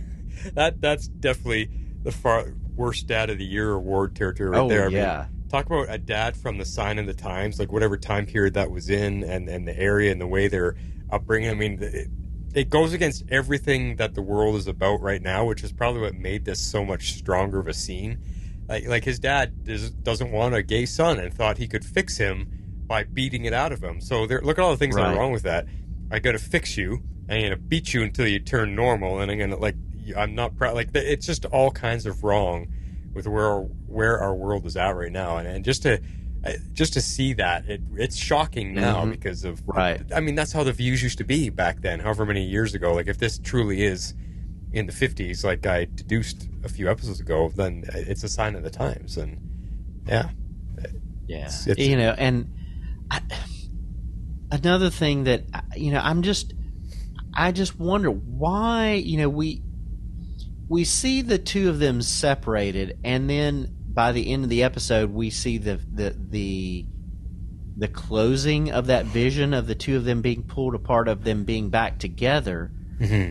Speaker 5: That's definitely the far worst dad of the year award territory right there.
Speaker 6: Yeah.
Speaker 5: Talk about a dad from the sign of the times, like whatever time period that was in, and the area and the way they're upbringing. I mean, it goes against everything that the world is about right now, which is probably what made this so much stronger of a scene. Like his dad doesn't want a gay son and thought he could fix him by beating it out of him. So look at all the things that are wrong with that. I got to fix you, and I'm going to beat you until you turn normal, and I'm going to, I'm not proud. Like, it's just all kinds of wrong with where our world is at right now. And just to see that, it's shocking now because of, I mean, that's how the views used to be back then, however many years ago. Like, if this truly is in the 50s, like I deduced a few episodes ago, then it's a sign of the times. And it's another thing that, I just wonder why, we see the two of them separated, and then by the end of the episode, we see the closing of that vision of the two of them being pulled apart, of them being back together.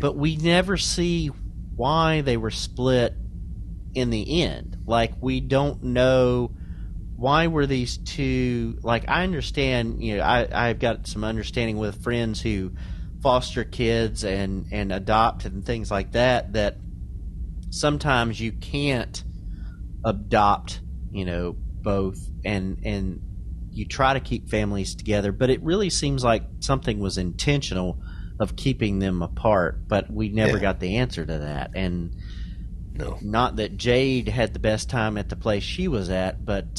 Speaker 5: But we never see why they were split in the end. Like, we don't know why were these two. Like, I understand, I've got some understanding with friends who foster kids and adopt and things like that, that sometimes you can't adopt, both, and you try to keep families together, but it really seems like something was intentional of keeping them apart, but we never got the answer to that. And not that Jade had the best time at the place she was at, but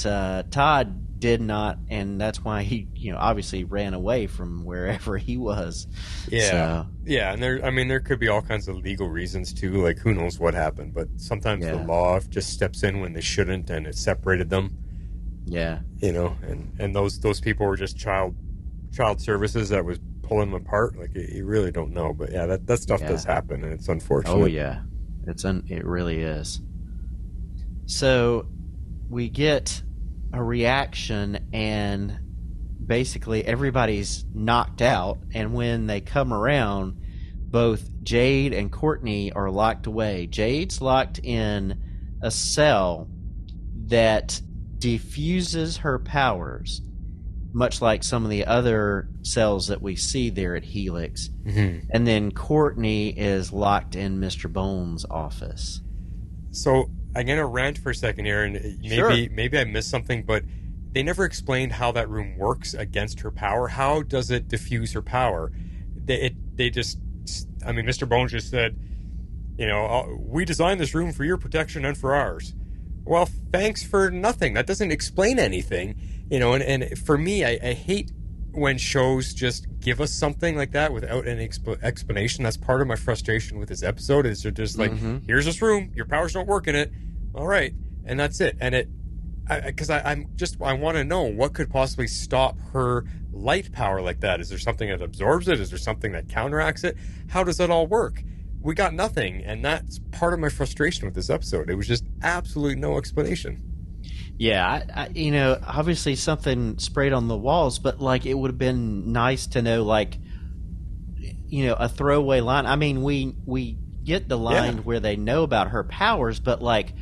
Speaker 5: Todd did not, and that's why he obviously ran away from wherever he was. And there could be all kinds of legal reasons too, like who knows what happened, but sometimes the law just steps in when they shouldn't, and it separated them. And those people were just child services that was pulling them apart. Like, you really don't know, but that stuff does happen, and it's unfortunate. It really is.
Speaker 6: So we get a reaction, and basically everybody's knocked out, and when they come around, both Jade and Courtney are locked away. Jade's locked in a cell that diffuses her powers, much like some of the other cells that we see there at Helix. And then Courtney is locked in Mr. Bones' office.
Speaker 5: So I'm going to rant for a second here, and maybe I missed something, but they never explained how that room works against her power. How does it diffuse her power? Mr. Bones just said, we designed this room for your protection and for ours. well, thanks for nothing. That doesn't explain anything, you know. And for me, I hate when shows just give us something like that without any explanation. That's part of my frustration with this episode. Is they're just like, here's this room, your powers don't work in it, all right, and that's it. And I want to know what could possibly stop her light power like that. Is there something that absorbs it? Is there something that counteracts it? How does that all work? We got nothing, and that's part of my frustration with this episode. It was just absolutely no explanation.
Speaker 6: Yeah, I you know, obviously something sprayed on the walls, but like it would have been nice to know, like, you know, a throwaway line. I mean, we get the line where they know about her powers, but like,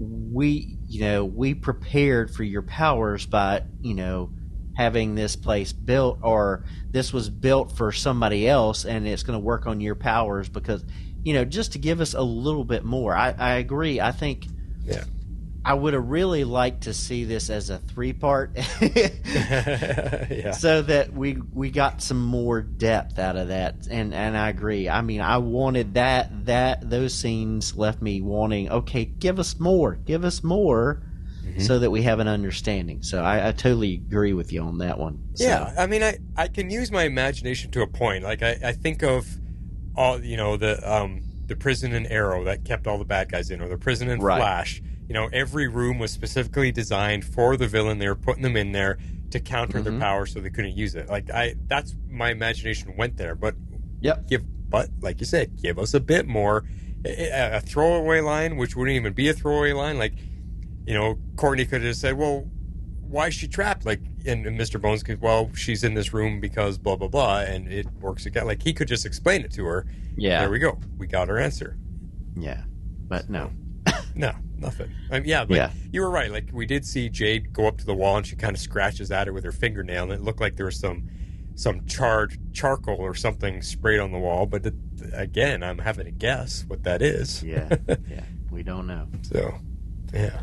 Speaker 6: we prepared for your powers by, having this place built, or this was built for somebody else and it's going to work on your powers because, just to give us a little bit more. I agree. I think I would have really liked to see this as a 3-part so that we got some more depth out of that. And I agree. I mean, I wanted those scenes left me wanting, okay, give us more so that we have an understanding. So I totally agree with you on that one. So.
Speaker 5: Yeah. I mean, I can use my imagination to a point. Like I think of all, the prison in Arrow that kept all the bad guys in, or the prison in Flash. Every room was specifically designed for the villain. They were putting them in there to counter their power so they couldn't use it. That's my imagination went there. But like you said, give us a bit more. A throwaway line, which wouldn't even be a throwaway line. Courtney could have said, well, why is she trapped? And Mr. Bones could, well, she's in this room because blah, blah, blah, and it works again. He could just explain it to her.
Speaker 6: Yeah.
Speaker 5: There we go. We got our answer.
Speaker 6: Yeah. But no.
Speaker 5: No, nothing. You were right. We did see Jade go up to the wall and she kind of scratches at it with her fingernail, and it looked like there was some charred charcoal or something sprayed on the wall. But again, I'm having to guess what that is.
Speaker 6: Yeah. We don't know.
Speaker 5: So, yeah.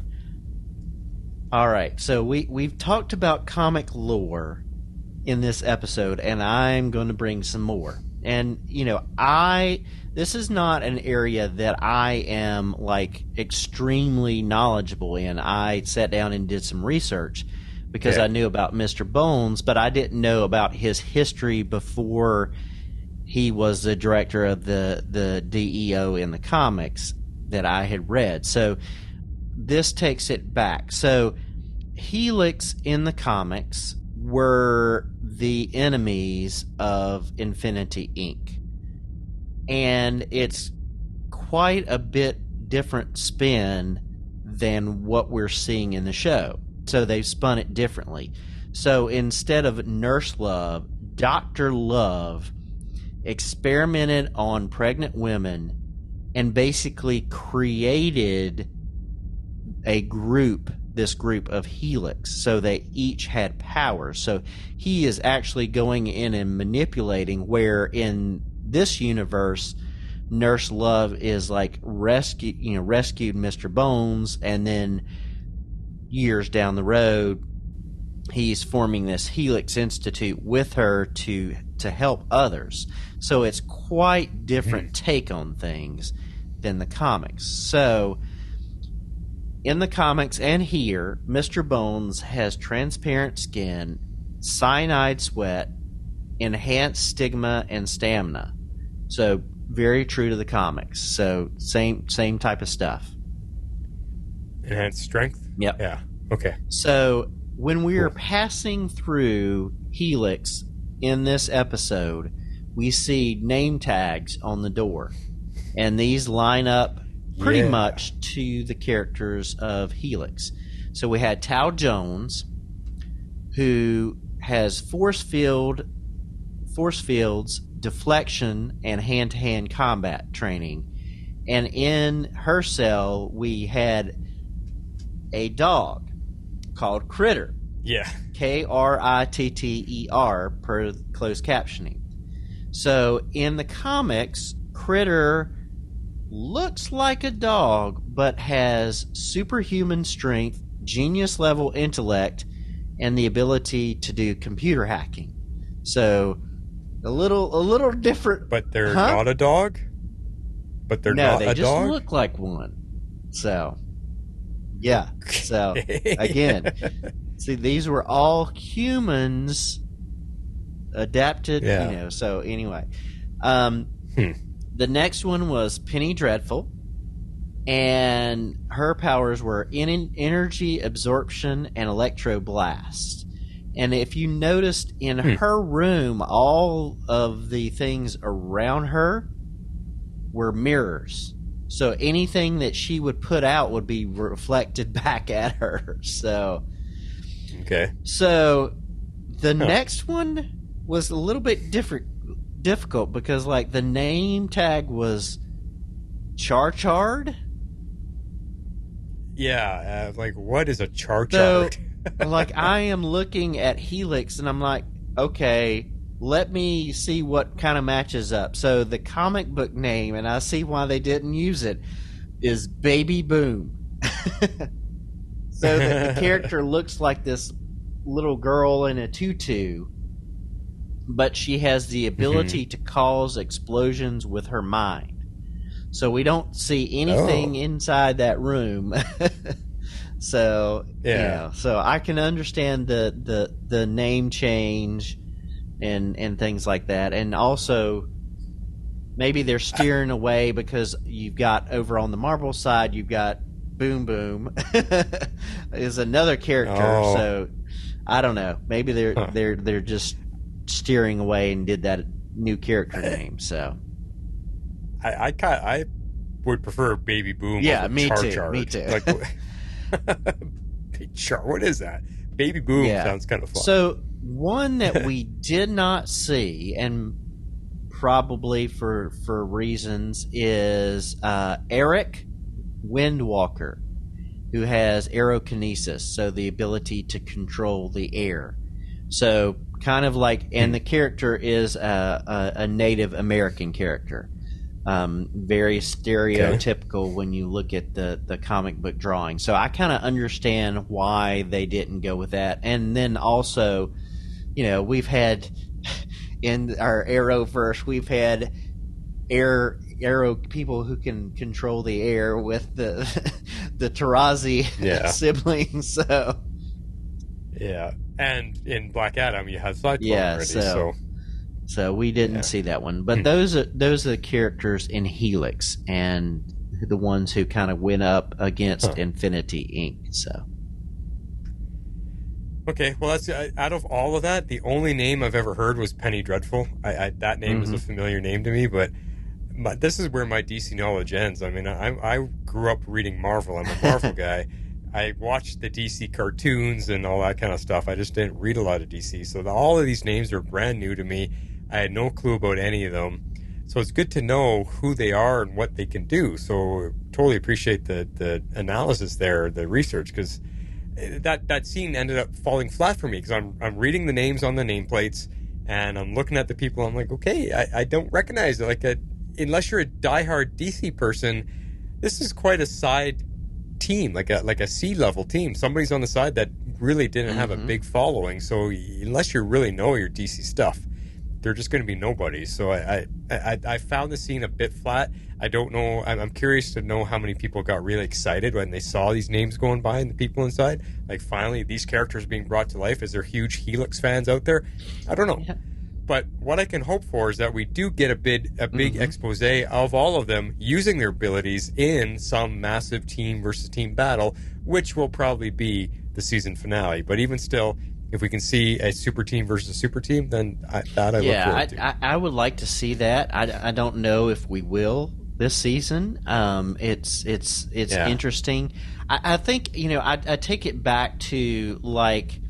Speaker 6: All right. So we've talked about comic lore in this episode, and I'm going to bring some more. And this is not an area that I am extremely knowledgeable in. I sat down and did some research because I knew about Mr. Bones, but I didn't know about his history before he was the director of the DEO in the comics that I had read. So this takes it back. So Helix in the comics were the enemies of Infinity Inc. And it's quite a bit different spin than what we're seeing in the show. So they've spun it differently. So instead of Nurse Love, Dr. Love experimented on pregnant women and basically created this group of Helix, so they each had powers. So he is actually going in and manipulating, where in this universe, Nurse Love is rescued Mr. Bones, and then years down the road, he's forming this Helix Institute with her to help others. So it's quite different take on things than the comics. So in the comics and here, Mr. Bones has transparent skin, cyanide sweat, enhanced stigma and stamina. So very true to the comics. So same type of stuff.
Speaker 5: Enhanced strength?
Speaker 6: Yep.
Speaker 5: Yeah. Okay.
Speaker 6: So when we are passing through Helix in this episode, we see name tags on the door. And these line up pretty much to the characters of Helix. So we had Tao Jones, who has force fields, deflection, and hand-to-hand combat training. And in her cell, we had a dog called Critter.
Speaker 5: Yeah.
Speaker 6: Kritter per closed captioning. So in the comics, Critter looks like a dog, but has superhuman strength, genius-level intellect, and the ability to do computer hacking. So a little different.
Speaker 5: But they're not a dog? But they're
Speaker 6: no,
Speaker 5: not
Speaker 6: they
Speaker 5: a
Speaker 6: just
Speaker 5: dog?
Speaker 6: look like one. So, yeah. So, again, see, these were all humans adapted, so anyway. The next one was Penny Dreadful, and her powers were energy absorption and electroblast. And if you noticed in her room, all of the things around her were mirrors. So anything that she would put out would be reflected back at her. So, So the next one was a little bit difficult because, like, the name tag was Charchard.
Speaker 5: Yeah, like, what is a Charchard?
Speaker 6: So, like, I am looking at Helix, and I'm like, okay, let me see what kind of matches up. So the comic book name, and I see why they didn't use it, is Baby Boom. So that the character looks like this little girl in a tutu, but she has the ability to cause explosions with her mind. So we don't see anything inside that room. So so I can understand the name change and things like that, and also maybe they're steering away because you've got over on the Marvel side you've got Boom Boom is another character. So I don't know. Maybe they're just steering away and did that new character name. So
Speaker 5: I would prefer Baby Boom.
Speaker 6: Yeah,
Speaker 5: over
Speaker 6: me
Speaker 5: Char-Char.
Speaker 6: too. Me too.
Speaker 5: Like, what is that? Baby Boom sounds kind of fun.
Speaker 6: So one that we did not see, and probably for reasons, is Eric Windwalker, who has aerokinesis, so the ability to control the air. So kind of like, and the character is a Native American character. Very stereotypical when you look at the comic book drawing. So I kind of understand why they didn't go with that. And then also, we've had in our Arrowverse, we've had arrow people who can control the air with the Tarazi siblings. So and in Black Adam you have Cyclone already. So we didn't see that one, but those are the characters in Helix and the ones who kind of went up against Infinity Inc. So
Speaker 5: okay, well, that's out of all of that, the only name I've ever heard was Penny Dreadful. That name is a familiar name to me, but this is where my DC knowledge ends. I mean, I grew up reading Marvel. I'm a Marvel guy. I watched the DC cartoons and all that kind of stuff. I just didn't read a lot of DC, so all of these names are brand new to me. I had no clue about any of them. So it's good to know who they are and what they can do. So totally appreciate the analysis there, the research, because that scene ended up falling flat for me because I'm reading the names on the nameplates and I'm looking at the people. I'm like, okay, I don't recognize it. Like, unless you're a diehard DC person, this is quite a side team, like a C-level team. Somebody's on the side that really didn't have a big following. So unless you really know your DC stuff, they're just going to be nobodies. So I found the scene a bit flat. I don't know. I'm curious to know how many people got really excited when they saw these names going by and the people inside. Like, finally, these characters being brought to life. Is there huge Helix fans out there? I don't know. Yeah. But what I can hope for is that we do get a big expose of all of them using their abilities in some massive team versus team battle, which will probably be the season finale. But even still, if we can see a super team versus super team, then I look forward to.
Speaker 6: I would like to see that. I don't know if we will this season. It's interesting. I think, I take it back to, like,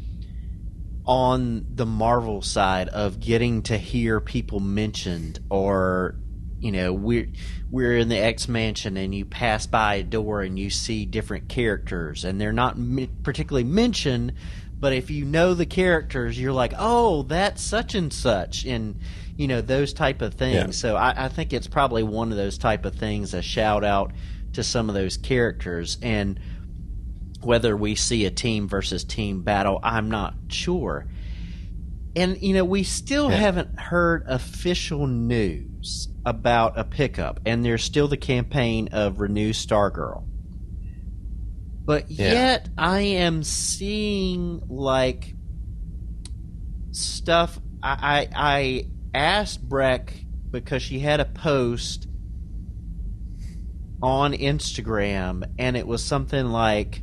Speaker 6: on the Marvel side of getting to hear people mentioned, or we're in the X Mansion and you pass by a door and you see different characters and they're not particularly mentioned, but if you know the characters, you're like, oh, that's such and such, and those type of things. Yeah. So I think it's probably one of those type of things, a shout out to some of those characters. And whether we see a team versus team battle, I'm not sure. And, we still haven't heard official news about a pickup. And there's still the campaign of Renew Stargirl. But yet I am seeing like stuff. I asked Breck because she had a post on Instagram and it was something like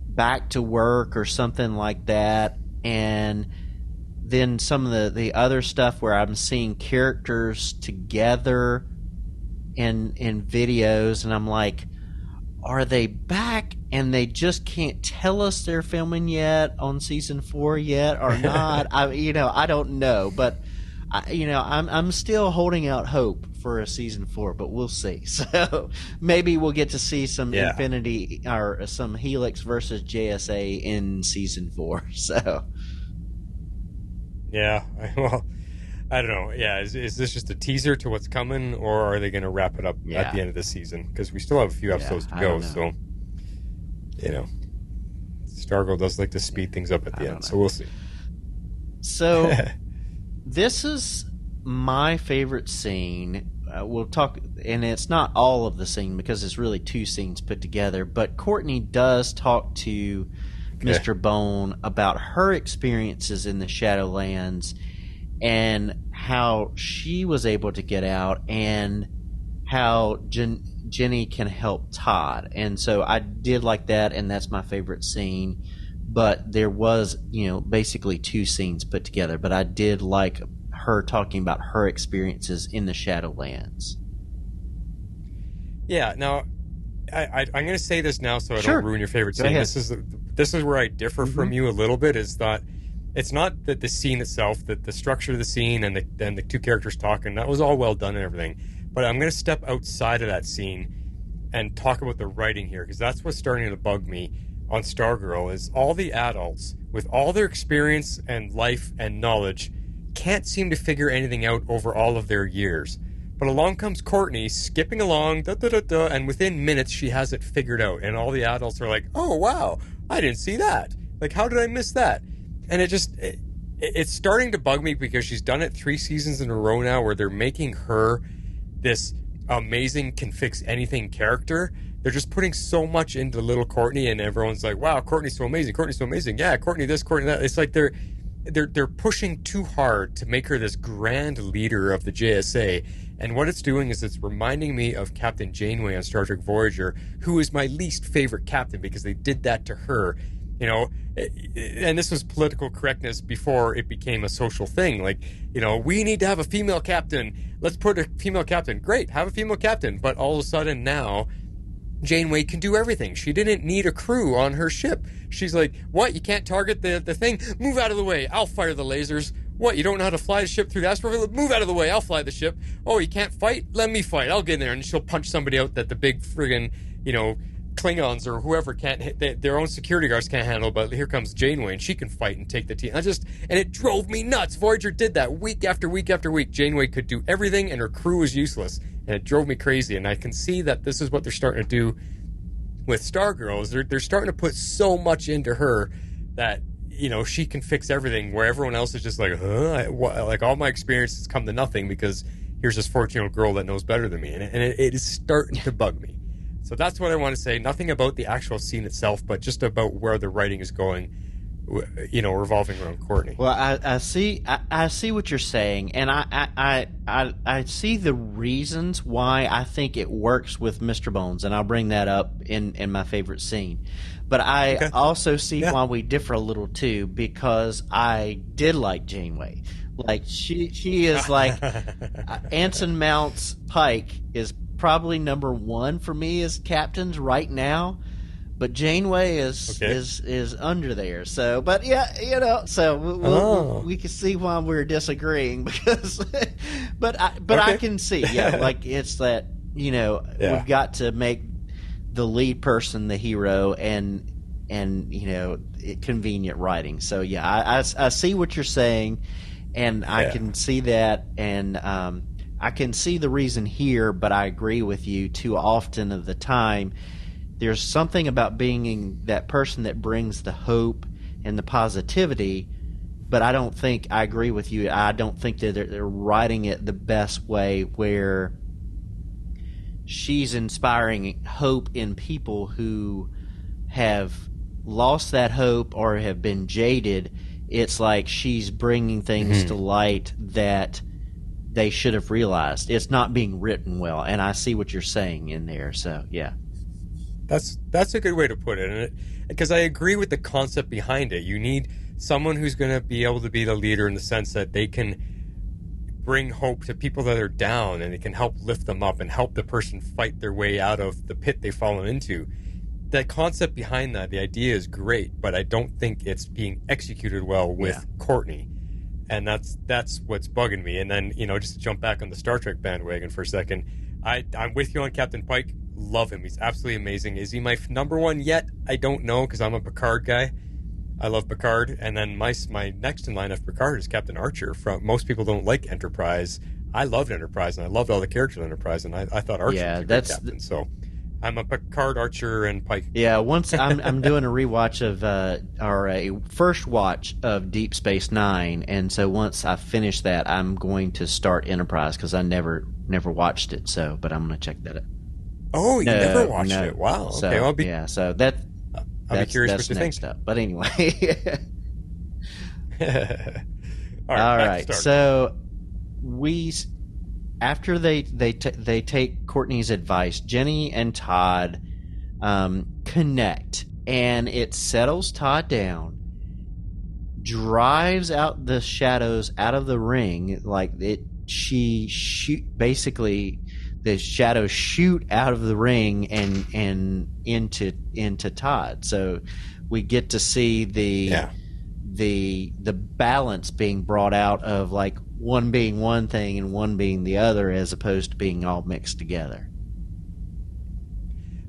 Speaker 6: back to work or something like that, and then some of the other stuff where I'm seeing characters together in videos, and I'm like, are they back and they just can't tell us they're filming yet on season 4 yet or not? I don't know, but I'm still holding out hope for a season 4, but we'll see. So maybe we'll get to see some Infinity or some Helix versus JSA in season 4. So
Speaker 5: yeah, well, I don't know. Yeah, is this just a teaser to what's coming, or are they going to wrap it up at the end of the season? Because we still have a few episodes to go, so Stargirl does like to speed things up at the end, so we'll see.
Speaker 6: So this is my favorite scene. We'll talk, and it's not all of the scene because it's really 2 scenes put together, but Courtney does talk to Mr. Bone about her experiences in the Shadowlands and how she was able to get out and how Jennie can help Todd. And so I did like that, and that's my favorite scene. But there was, basically 2 scenes put together. But I did like her talking about her experiences in the Shadowlands.
Speaker 5: Yeah, now, I'm going to say this now so I don't ruin your favorite scene. This is where I differ from you a little bit, is that it's not that the scene itself, that the structure of the scene and the 2 characters talking, that was all well done and everything. But I'm going to step outside of that scene and talk about the writing here, because that's what's starting to bug me on Stargirl, is all the adults, with all their experience and life and knowledge, can't seem to figure anything out over all of their years. But along comes Courtney, skipping along, and within minutes she has it figured out. And all the adults are like, oh, wow, I didn't see that. Like, how did I miss that? And it's starting to bug me because she's done it 3 seasons in a row now where they're making her this amazing can fix anything character. They're just putting so much into little Courtney, and everyone's like, wow, Courtney's so amazing. Courtney's so amazing. Yeah, Courtney this, Courtney that. It's like they're pushing too hard to make her this grand leader of the JSA. And what it's doing is it's reminding me of Captain Janeway on Star Trek Voyager, who is my least favorite captain because they did that to her. And this was political correctness before it became a social thing. Like, we need to have a female captain. Let's put a female captain. Great, have a female captain. But all of a sudden now, Janeway can do everything. She didn't need a crew on her ship. She's like, what? You can't target the thing? Move out of the way. I'll fire the lasers. What? You don't know how to fly the ship through the asteroid? Move out of the way. I'll fly the ship. Oh, you can't fight? Let me fight. I'll get in there. And she'll punch somebody out that the big friggin', Klingons or whoever can't hit, their own security guards can't handle, but here comes Janeway and she can fight and take the team. And it drove me nuts. Voyager did that week after week after week. Janeway could do everything and her crew was useless, and it drove me crazy. And I can see that this is what they're starting to do with Stargirl. Is they're starting to put so much into her that she can fix everything, where everyone else is just like, like all my experience has come to nothing because here's this 14-year-old girl that knows better than me, and it is starting to bug me. So that's what I want to say. Nothing about the actual scene itself, but just about where the writing is going, revolving around Courtney.
Speaker 6: Well, I see what you're saying, and I see the reasons why I think it works with Mr. Bones, and I'll bring that up in my favorite scene. But I also see why we differ a little too, because I did like Janeway. Like she is like Anson Mount's Pike is probably number 1 for me as captains right now, but Janeway is under there. So, but so we can see why we're disagreeing because, but I can see like it's that we've got to make the lead person the hero and convenient writing. So I see what you're saying, and I can see that, and I can see the reason here, but I agree with you. Too often of the time, there's something about being that person that brings the hope and the positivity, but I agree with you. I don't think that they're writing it the best way where she's inspiring hope in people who have lost that hope or have been jaded, it's like she's bringing things to light that they should have realized. It's not being written well, and I see what you're saying in there. So yeah,
Speaker 5: that's a good way to put it, because I agree with the concept behind it. You need someone who's going to be able to be the leader in the sense that they can bring hope to people that are down, and they can help lift them up and help the person fight their way out of the pit they've fallen into. That concept behind that, the idea is great, but I don't think it's being executed well with Courtney. And that's what's bugging me. And then, just to jump back on the Star Trek bandwagon for a second, I'm with you on Captain Pike. Love him. He's absolutely amazing. Is he my number one yet? I don't know, because I'm a Picard guy. I love Picard. And then my next in line of Picard is Captain Archer. Most people don't like Enterprise. I loved Enterprise, and I loved all the characters in Enterprise, and I thought Archer was a great captain. So I'm a Picard, Archer, and Pike.
Speaker 6: Yeah, once I'm doing a rewatch of or a first watch of Deep Space Nine, and so once I finish that, I'm going to start Enterprise because I never watched it. So, but I'm going to check that out.
Speaker 5: Oh, you never watched it? Wow.
Speaker 6: So,
Speaker 5: okay, I'll be curious what you think.
Speaker 6: Up. But anyway,
Speaker 5: all
Speaker 6: right. So after they take Courtney's advice, Jennie and Todd connect, and it settles Todd down, drives out the shadows out of the ring, basically the shadows shoot out of the ring and into Todd. So we get to see the balance being brought out of like one being one thing and one being the other, as opposed to being all mixed together.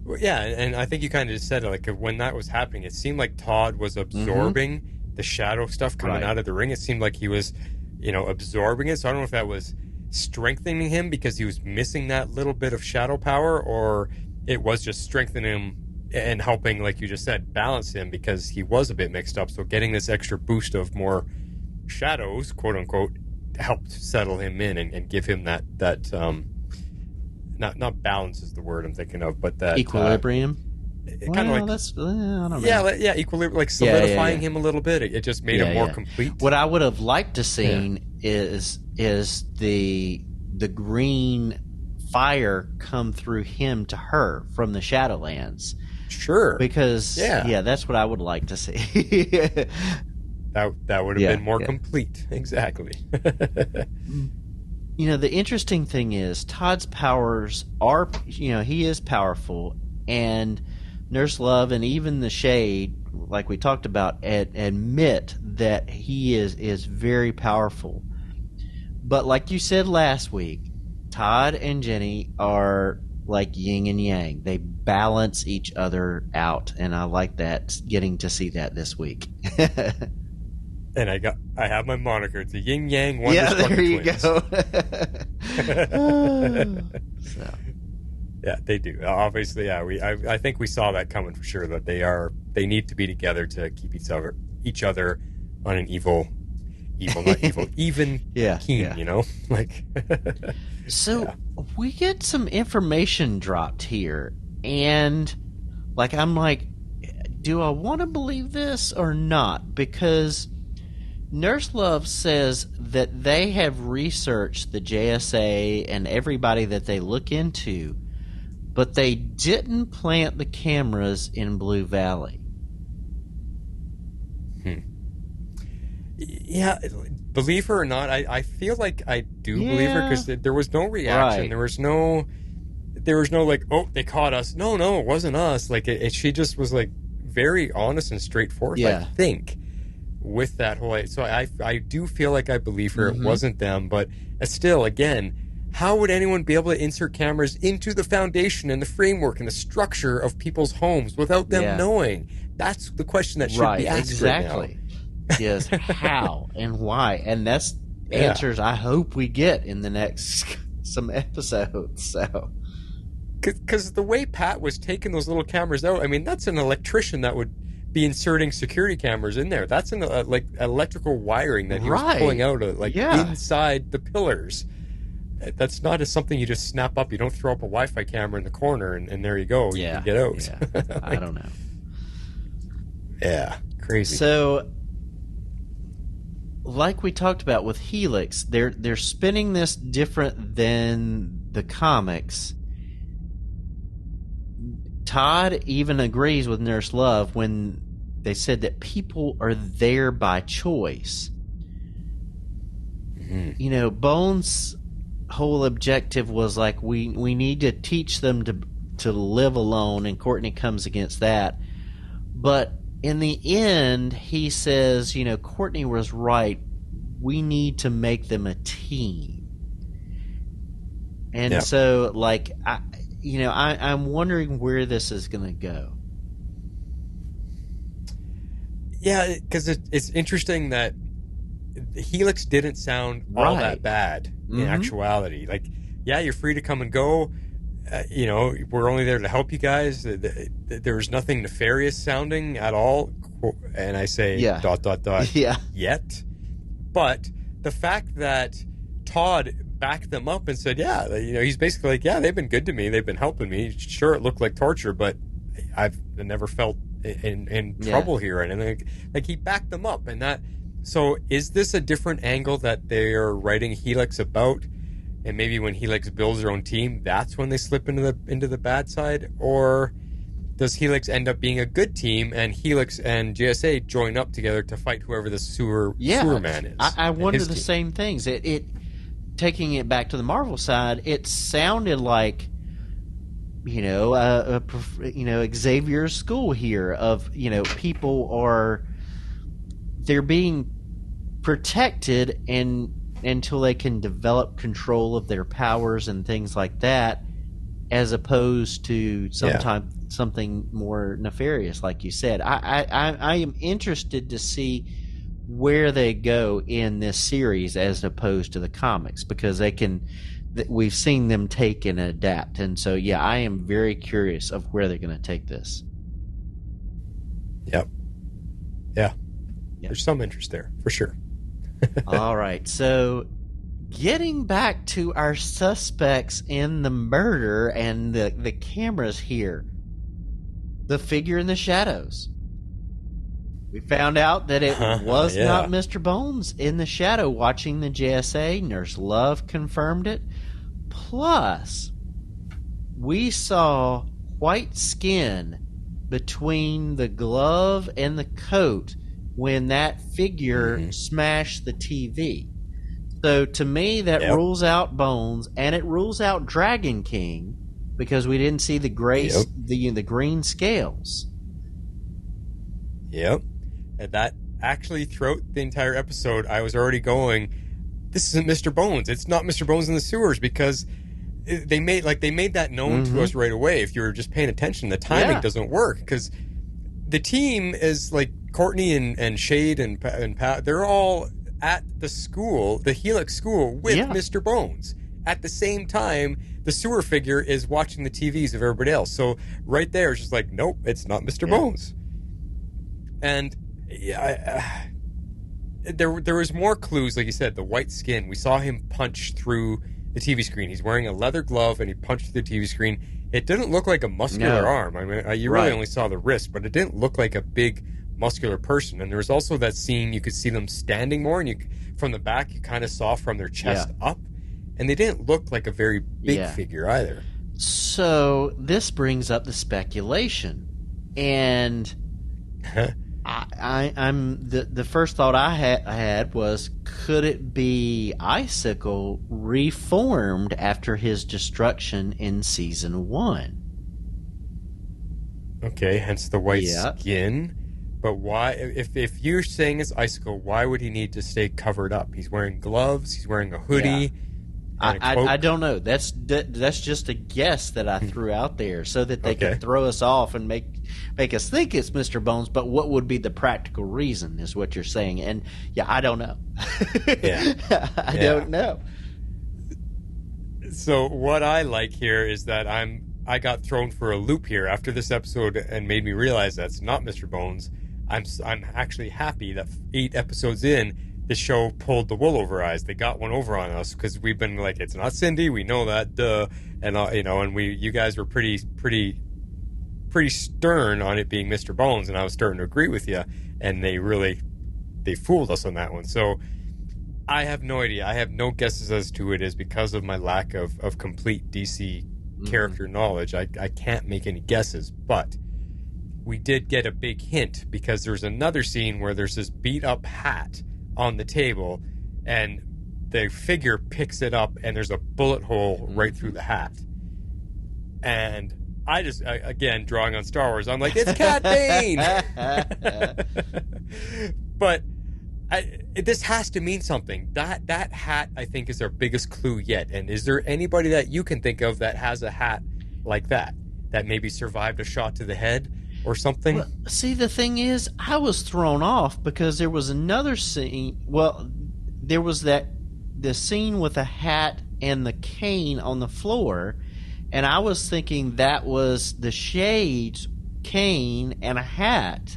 Speaker 5: Well, yeah, and I think you kind of just said it, like when that was happening, it seemed like Todd was absorbing the shadow stuff coming out of the ring. It seemed like he was, absorbing it. So I don't know if that was strengthening him because he was missing that little bit of shadow power, or it was just strengthening him and helping, like you just said, balance him because he was a bit mixed up. So getting this extra boost of more shadows, quote unquote, helped settle him in and give him that not balance is the word I'm thinking of, but that
Speaker 6: equilibrium.
Speaker 5: Kind of like
Speaker 6: I don't know.
Speaker 5: Yeah, equilibrium, like solidifying him a little bit. It just made him more complete.
Speaker 6: What I would have liked to seen is the green fire come through him to her from the Shadowlands.
Speaker 5: Sure,
Speaker 6: because that's what I would like to see.
Speaker 5: That would have been more complete. Exactly.
Speaker 6: The interesting thing is Todd's powers are, he is powerful, and Nurse Love and even the Shade, like we talked about, admit that he is very powerful. But like you said last week, Todd and Jennie are like yin and yang. They balance each other out, and I like that, getting to see that this week.
Speaker 5: And I have my moniker. It's the yin yang one.
Speaker 6: Yeah, there you
Speaker 5: twins.
Speaker 6: go.
Speaker 5: Yeah, they do. Obviously, I think we saw that coming for sure. That they need to be together to keep each other on an even keen. Like.
Speaker 6: So we get some information dropped here, and I'm like, do I want to believe this or not? Because Nurse Love says that they have researched the JSA and everybody that they look into, but they didn't plant the cameras in Blue Valley.
Speaker 5: Yeah, believe her or not, I feel like I do believe her, because there was no reaction. Right. There was no like, oh, they caught us. No, it wasn't us. Like she just was like very honest and straightforward. I think with that whole. So I do feel like I believe her. It wasn't them, but still, again, how would anyone be able to insert cameras into the foundation and the framework and the structure of people's homes without them knowing? That's the question that should be asked
Speaker 6: exactly.
Speaker 5: right now.
Speaker 6: Is how and why, and that's answers I hope we get in the next some episodes. So,
Speaker 5: because the way Pat was taking those little cameras out, I mean, that's an electrician that would be inserting security cameras in there. That's an like electrical wiring that he was pulling out of, inside the pillars. That's not something you just snap up. You don't throw up a Wi-Fi camera in the corner and there you go. You can get out.
Speaker 6: Yeah. I don't know.
Speaker 5: Yeah, crazy.
Speaker 6: So, like we talked about with Helix, they're spinning this different than the comics. Todd even agrees with Nurse Love when they said that people are there by choice.
Speaker 5: Mm-hmm.
Speaker 6: You know, Bones' whole objective was like, we need to teach them to live alone, and Courtney comes against that. But in the end, he says, you know, Courtney was right. We need to make them a team. And so, like, I'm wondering where this is going to go.
Speaker 5: Yeah, because it's interesting that Helix didn't sound all that bad in actuality. Like, yeah, you're free to come and go. You know, we're only there to help you guys. There was nothing nefarious sounding at all. And I say ... yet. But the fact that Todd backed them up and said, yeah, you know, he's basically like, yeah, they've been good to me. They've been helping me. Sure, it looked like torture, but I've never felt in trouble here. And like he backed them up. And that, so is this a different angle that they are writing Helix about? And maybe when Helix builds their own team, that's when they slip into the bad side? Or does Helix end up being a good team and Helix and JSA join up together to fight whoever the sewer man is?
Speaker 6: I wonder the same things. It taking it back to the Marvel side, it sounded like, you know, Xavier's school here of, you know, people they're being protected until they can develop control of their powers and things like that, as opposed to something more nefarious, like you said. I am interested to see where they go in this series as opposed to the comics, because we've seen them take and adapt, and so I am very curious of where they're going to take this.
Speaker 5: Yep. There's some interest there for sure.
Speaker 6: All right, so getting back to our suspects in the murder and the cameras here, the figure in the shadows. We found out that it was not Mr. Bones in the shadow watching the JSA. Nurse Love confirmed it. Plus, we saw white skin between the glove and the coat when that figure smashed the TV. So to me, that rules out Bones, and it rules out Dragon King, because we didn't see the the green scales.
Speaker 5: Yep. And that actually, throughout the entire episode, I was already going, this isn't Mr. Bones. It's not Mr. Bones in the sewers, because they made that known to us right away. If you were just paying attention, the timing doesn't work, because the team is like Courtney and Shade and Pat. They're all at the school, the Helix school, with Mr. Bones. At the same time, the sewer figure is watching the TVs of everybody else. So right there, it's just like, nope, it's not Mr. Bones. And there was more clues, like you said, the white skin. We saw him punch through the TV screen. He's wearing a leather glove, and he punched through the TV screen. It didn't look like a muscular arm. I mean, you really only saw the wrist, but it didn't look like a big muscular person. And there was also that scene, you could see them standing more, and from the back, you kind of saw from their chest up. And they didn't look like a very big figure either.
Speaker 6: So this brings up the speculation. And I'm the first thought I had was, could it be Icicle reformed after his destruction in season 1?
Speaker 5: Okay, hence the white skin. But why, if you're saying it's Icicle, why would he need to stay covered up? He's wearing gloves, he's wearing a hoodie.
Speaker 6: I don't know. That's just a guess that I threw out there, so that they could throw us off and make us think it's Mr. Bones. But what would be the practical reason, is what you're saying. And I don't know. I don't know.
Speaker 5: So what I like here is that I got thrown for a loop here after this episode, and made me realize that's not Mr. Bones. I'm actually happy that 8 episodes in, the show pulled the wool over our eyes. They got one over on us, because we've been like, it's not Cindy, we know that, duh. And and you guys were pretty pretty stern on it being Mr. Bones, and I was starting to agree with you, and they fooled us on that one. So I have no idea. I have no guesses as to who it is because of my lack of complete DC character knowledge. I can't make any guesses, but we did get a big hint because there's another scene where there's this beat up hat on the table, and the figure picks it up, and there's a bullet hole right through the hat. And I just, again, drawing on Star Wars, I'm like, it's Cat Bane! But this has to mean something. That hat, I think, is our biggest clue yet. And is there anybody that you can think of that has a hat like that maybe survived a shot to the head or something?
Speaker 6: Well, see, the thing is, I was thrown off because there was another scene. Well, there was the scene with the hat and the cane on the floor, and I was thinking that was the Shade's cane and a hat.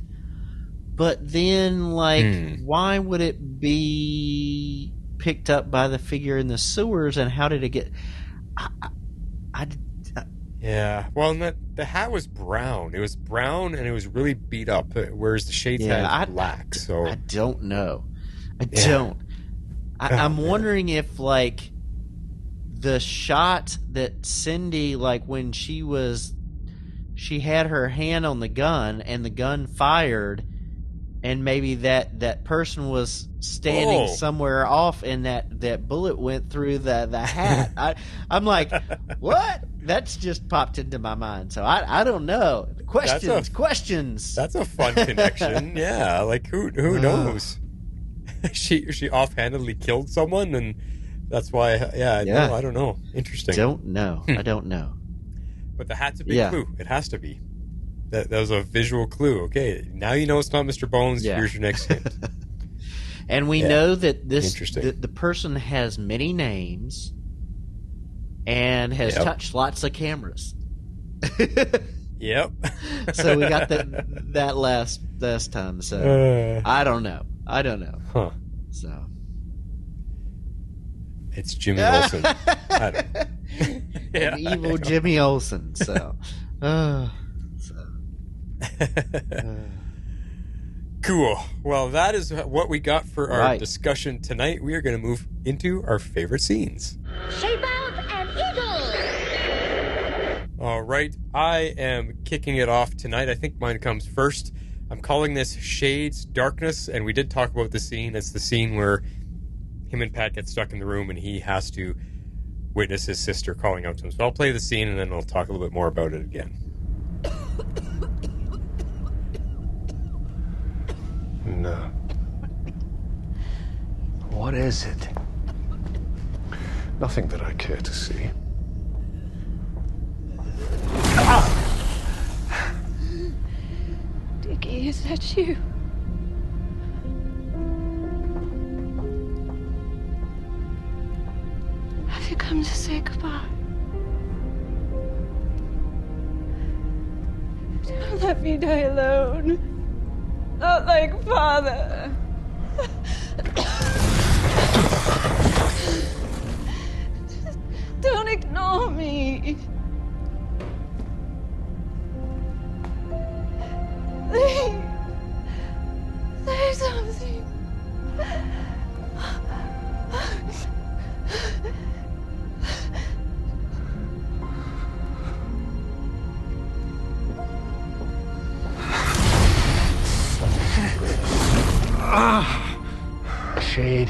Speaker 6: But then, like, why would it be picked up by the figure in the sewers, and how did it get...
Speaker 5: Yeah, well, the hat was brown. It was brown, and it was really beat up, whereas the Shade's hat is black. So
Speaker 6: I don't know. Don't. I'm wondering if, like, the shot that Cindy, like, when she had her hand on the gun, and the gun fired, and maybe that person was standing somewhere off, and that bullet went through the hat. I'm like, what? That's just popped into my mind. So I don't know. Questions.
Speaker 5: That's a fun connection. Yeah, like who knows? She offhandedly killed someone, and that's why. No, I don't know. Interesting.
Speaker 6: Don't know. I don't know.
Speaker 5: But the hat's a big clue. It has to be. That was a visual clue. Okay, now you know it's not Mr. Bones. Yeah. Here's your next hint.
Speaker 6: And we know that the person has many names and has touched lots of cameras.
Speaker 5: Yep.
Speaker 6: So we got that last time. So I don't know.
Speaker 5: Huh.
Speaker 6: So
Speaker 5: it's Jimmy Olsen. I don't know.
Speaker 6: Evil Jimmy Olsen. So.
Speaker 5: Cool. Well, that is what we got for our discussion tonight. We are going to move into our favorite scenes.
Speaker 3: Shape out and eagle!
Speaker 5: All right. I am kicking it off tonight. I think mine comes first. I'm calling this Shade's Darkness, and we did talk about the scene. It's the scene where him and Pat get stuck in the room, and he has to witness his sister calling out to him. So I'll play the scene, and then we'll talk a little bit more about it again.
Speaker 7: No. What is it? Nothing that I care to see.
Speaker 8: Dickie, is that you? Have you come to say goodbye? Don't let me die alone. Not like Father. Just don't ignore me. Please. Say something.
Speaker 9: Shade,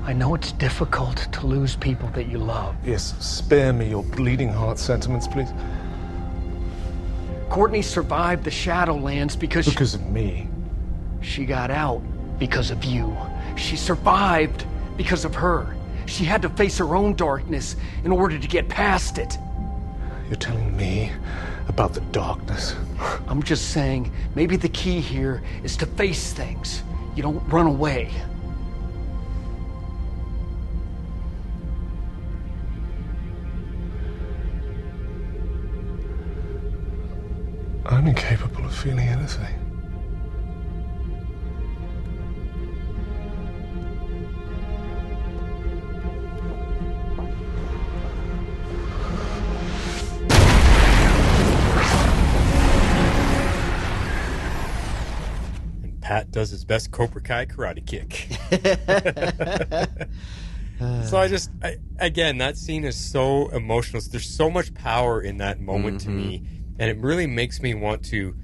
Speaker 9: I know it's difficult to lose people that you love.
Speaker 7: Yes, spare me your bleeding heart sentiments, please.
Speaker 9: Courtney survived the Shadowlands because
Speaker 7: of me.
Speaker 9: She got out because of you. She survived because of her. She had to face her own darkness in order to get past it.
Speaker 7: You're telling me about the darkness?
Speaker 9: I'm just saying, maybe the key here is to face things. You don't run away.
Speaker 7: I'm incapable of feeling anything.
Speaker 5: does his best Cobra Kai karate kick. So again, that scene is so emotional. There's so much power in that moment to me, and it really makes me want to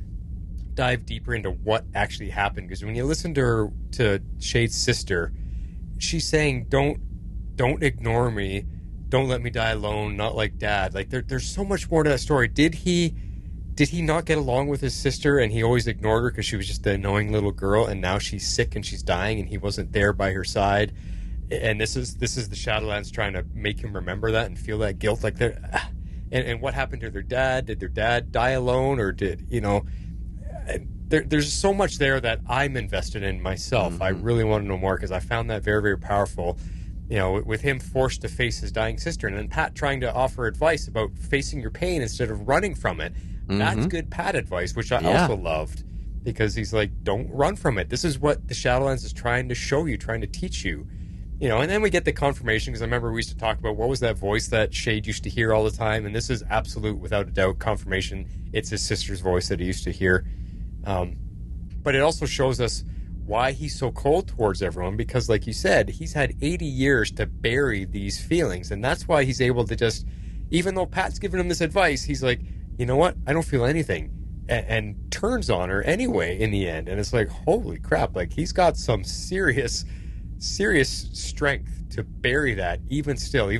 Speaker 5: dive deeper into what actually happened. Because when you listen to Shade's sister, she's saying, "Don't ignore me. Don't let me die alone. Not like Dad." Like there's so much more to that story. Did he not get along with his sister, and he always ignored her because she was just the annoying little girl, and now she's sick and she's dying, and he wasn't there by her side? And this is the Shadowlands trying to make him remember that and feel that guilt. Like and what happened to their dad? Did their dad die alone, or did there's so much there that I'm invested in myself. I really want to know more because I found that very, very powerful. With him forced to face his dying sister, and then Pat trying to offer advice about facing your pain instead of running from it. That's good Pat advice, which I also loved, because he's like, don't run from it. This is what the Shadowlands is trying to show you, trying to teach you. And then we get the confirmation, because I remember we used to talk about what was that voice that Shade used to hear all the time, and this is absolute, without a doubt, confirmation. It's his sister's voice that he used to hear. But it also shows us why he's so cold towards everyone, because like you said, he's had 80 years to bury these feelings, and that's why he's able to just, even though Pat's giving him this advice, he's like, you know what, I don't feel anything, and turns on her anyway in the end. And it's like, holy crap, like he's got some serious strength to bury that, even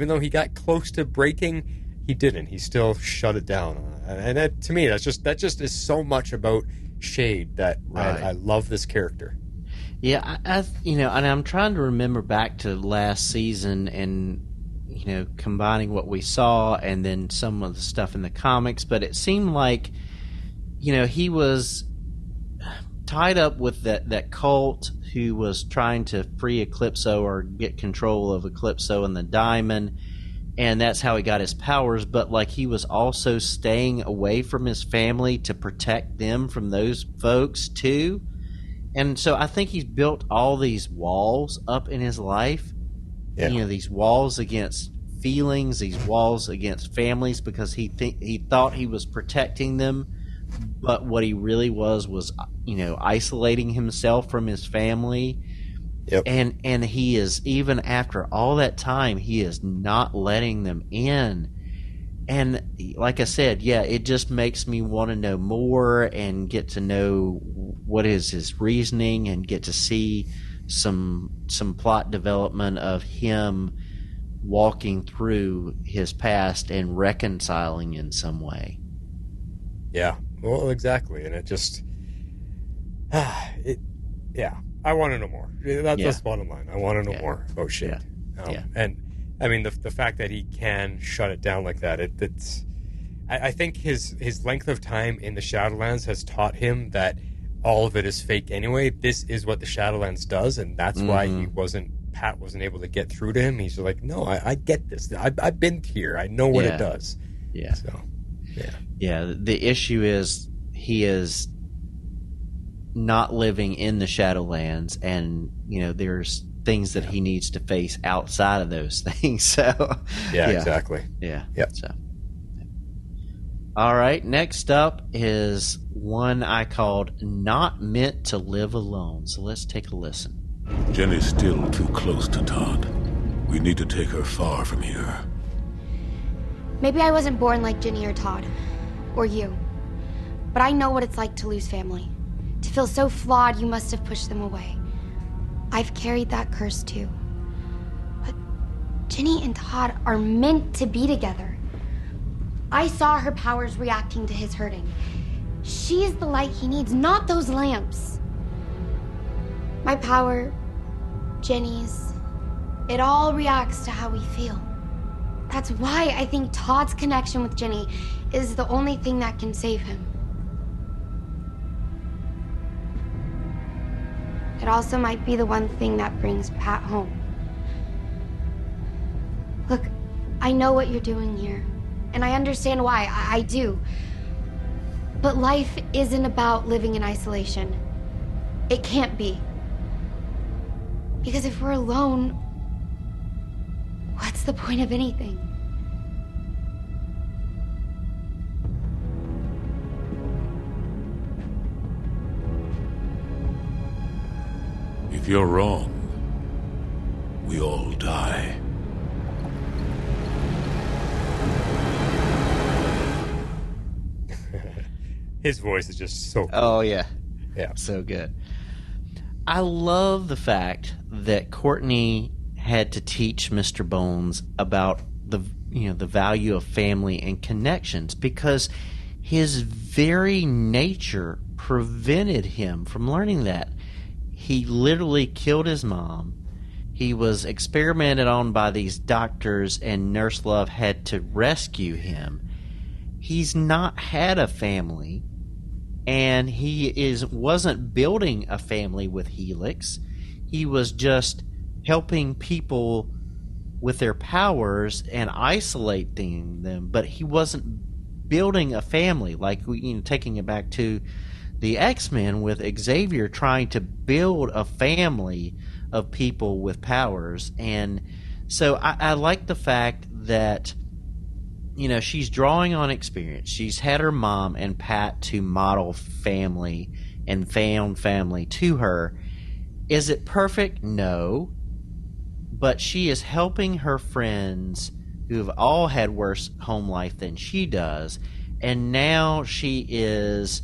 Speaker 5: though he got close to breaking, he didn't. He still shut it down. And that, to me, that just is so much about Shade that I love this character.
Speaker 6: Yeah, and I'm trying to remember back to last season and, combining what we saw and then some of the stuff in the comics, but it seemed like, he was tied up with that cult who was trying to free Eclipso or get control of Eclipso and the diamond, and that's how he got his powers. But like, he was also staying away from his family to protect them from those folks too. And so I think he's built all these walls up in his life. Yeah. These walls against feelings, these walls against families, because he thought he was protecting them, but what he really was isolating himself from his family. Yep. And he is, even after all that time, he is not letting them in. And like I said, yeah, it just makes me want to know more and get to know what is his reasoning and get to see some plot development of him walking through his past and reconciling in some way.
Speaker 5: Yeah, well, exactly. And it just, I want to know more. That's the bottom line. I want to know more about Shade. And I mean, the fact that he can shut it down like that, I think his length of time in the Shadowlands has taught him that all of it is fake anyway. This is what the Shadowlands does, and that's why Pat wasn't able to get through to him. He's like, no, I get this. I've been here. I know what it does. Yeah. So, yeah. Yeah,
Speaker 6: the issue is he is not living in the Shadowlands, and there's things that he needs to face outside of those things. So
Speaker 5: exactly.
Speaker 6: Yeah. So, all right, next up is one I called Not Meant to Live Alone. So let's take a listen.
Speaker 10: Jenny's still too close to Todd. We need to take her far from here.
Speaker 3: Maybe I wasn't born like Jennie or Todd, or you. But I know what it's like to lose family. To feel so flawed you must have pushed them away. I've carried that curse too. But Jennie and Todd are meant to be together. I saw her powers reacting to his hurting. She's the light he needs, not those lamps. My power, Jennie's, it all reacts to how we feel. That's why I think Todd's connection with Jennie is the only thing that can save him. It also might be the one thing that brings Pat home. Look, I know what you're doing here, and I understand why. I do. But life isn't about living in isolation. It can't be. Because if we're alone, what's the point of anything?
Speaker 10: If you're wrong, we all die.
Speaker 5: His voice is just so cool.
Speaker 6: Oh, yeah.
Speaker 5: Yeah.
Speaker 6: So good. I love the fact that Courtney had to teach Mr. Bones about the value of family and connections, because his very nature prevented him from learning that. He literally killed his mom. He was experimented on by these doctors, and Nurse Love had to rescue him. He's not had a family, and he wasn't building a family with Helix. He was just helping people with their powers and isolating them, but he wasn't building a family. Like, taking it back to the X-Men with Xavier trying to build a family of people with powers. And so I like the fact that she's drawing on experience. She's had her mom and Pat to model family and found family to her. Is it perfect? No. But she is helping her friends who have all had worse home life than she does. And now she is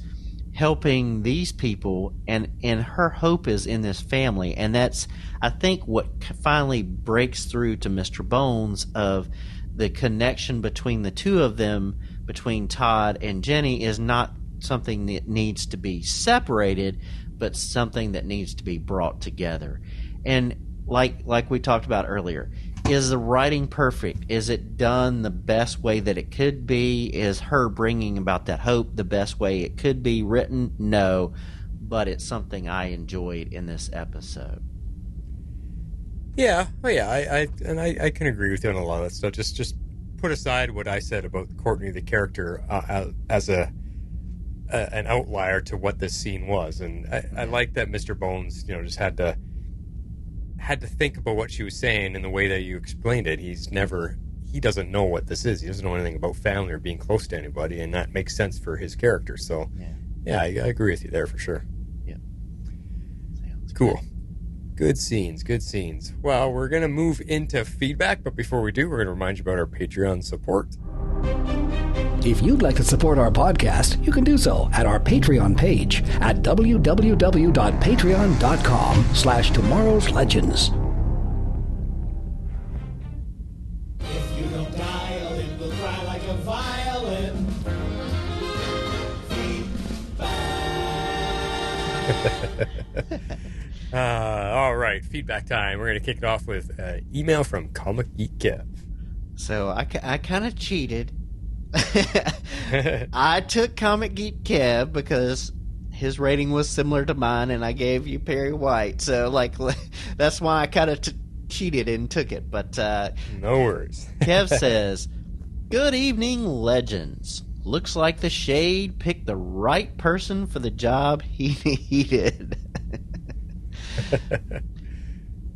Speaker 6: helping these people, and her hope is in this family. And that's, I think, what finally breaks through to Mr. Bones of the connection between the two of them, between Todd and Jennie, is not something that needs to be separated, but something that needs to be brought together. And like we talked about earlier, is the writing perfect? Is it done the best way that it could be? Is her bringing about that hope the best way it could be written? No, but it's something I enjoyed in this episode.
Speaker 5: Yeah, I can agree with you on a lot of that stuff. Just put aside what I said about Courtney, the character, as an outlier to what this scene was, and I like that Mr. Bones, just had to think about what she was saying in the way that you explained it. He doesn't know what this is. He doesn't know anything about family or being close to anybody, and that makes sense for his character. So, yeah, I agree with you there for sure.
Speaker 6: Yeah,
Speaker 5: cool. Good scenes. Well, we're going to move into feedback, but before we do, we're going to remind you about our Patreon support.
Speaker 2: If you'd like to support our podcast, you can do so at our Patreon page at www.patreon.com/tomorrowslegends.
Speaker 11: If you don't dial, it will cry like a violin.
Speaker 5: All right, feedback time. We're going to kick it off with an email from Comic Geek Kev.
Speaker 6: So I kind of cheated. I took Comic Geek Kev because his rating was similar to mine, and I gave you Perry White. So, that's why I kind of cheated and took it. But
Speaker 5: no worries.
Speaker 6: Kev says, "Good evening, legends. Looks like the Shade picked the right person for the job he needed."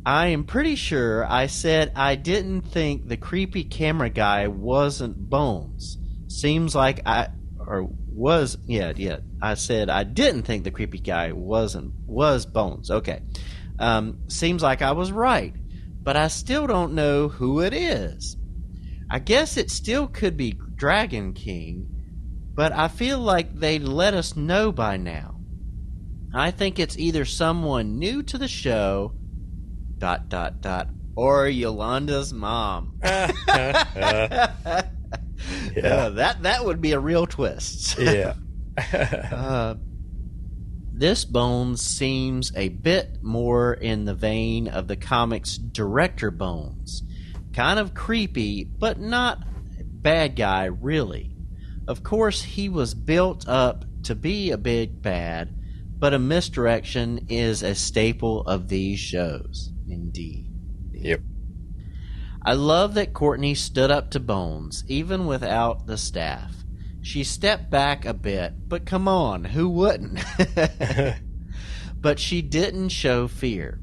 Speaker 6: I am pretty sure I said I didn't think the creepy camera guy wasn't Bones. Seems like I said I didn't think the creepy guy was Bones. Okay. Seems like I was right, but I still don't know who it is. I guess it still could be Dragon King, but I feel like they'd let us know by now. I think it's either someone new to the show, ... or Yolanda's mom.
Speaker 5: Yeah.
Speaker 6: That would be a real twist.
Speaker 5: Yeah.
Speaker 6: This Bones seems a bit more in the vein of the comics director Bones. Kind of creepy, but not bad guy, really. Of course, he was built up to be a big bad, but a misdirection is a staple of these shows. Indeed.
Speaker 5: Yep.
Speaker 6: I love that Courtney stood up to Bones, even without the staff. She stepped back a bit, but come on, who wouldn't? But she didn't show fear.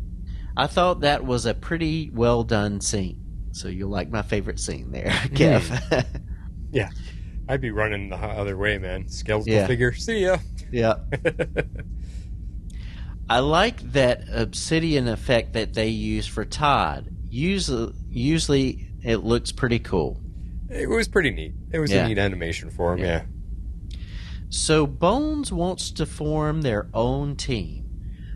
Speaker 6: I thought that was a pretty well done scene. So you'll like my favorite scene there, Kev.
Speaker 5: Yeah. I'd be running the other way, man. Skeletal figure. See ya.
Speaker 6: Yeah. I like that Obsidian effect that they use for Todd. Usually it looks pretty cool.
Speaker 5: It was pretty neat. It was a neat animation for him, yeah.
Speaker 6: So Bones wants to form their own team.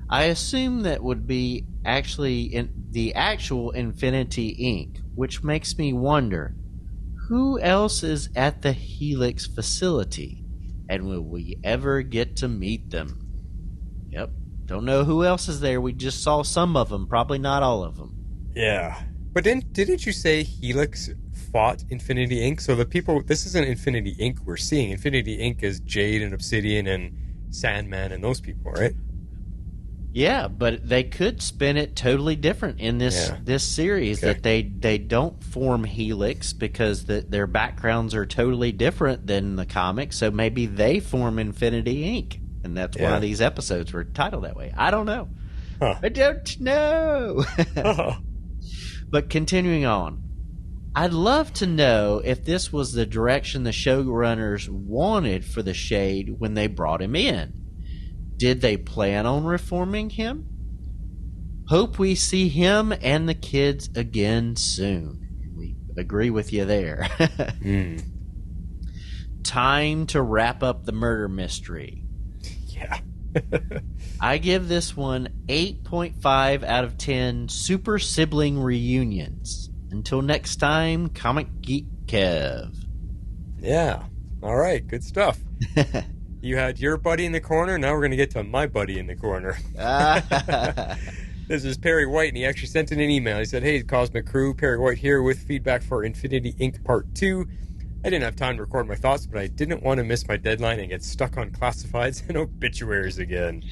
Speaker 6: I assume that would be actually the actual Infinity Inc., which makes me wonder, who else is at the Helix facility? And will we ever get to meet them? Yep. Don't know who else is there. We just saw some of them. Probably not all of them.
Speaker 5: Yeah. But didn't you say Helix fought Infinity Inc.? So the people... This isn't Infinity Inc. we're seeing. Infinity Inc. is Jade and Obsidian and Sandman and those people, right?
Speaker 6: Yeah, but they could spin it totally different in this series.
Speaker 5: Okay.
Speaker 6: That they don't form Helix because their backgrounds are totally different than the comics. So maybe they form Infinity Inc. And that's why these episodes were titled that way. I don't know.
Speaker 5: Huh.
Speaker 6: I don't know. But continuing on, I'd love to know if this was the direction the showrunners wanted for the Shade when they brought him in. Did they plan on reforming him? Hope we see him and the kids again soon. We agree with you there. Time to wrap up the murder mystery.
Speaker 5: Yeah.
Speaker 6: I give this one 8.5 out of 10 super sibling reunions. Until next time, Comic Geek Kev.
Speaker 5: Yeah. All right. Good stuff. You had your buddy in the corner. Now we're going to get to my buddy in the corner. This is Perry White, and he actually sent in an email. He said, "Hey, Cosmic Crew, Perry White here with feedback for Infinity Inc. Part 2. I didn't have time to record my thoughts, but I didn't want to miss my deadline and get stuck on classifieds and obituaries again."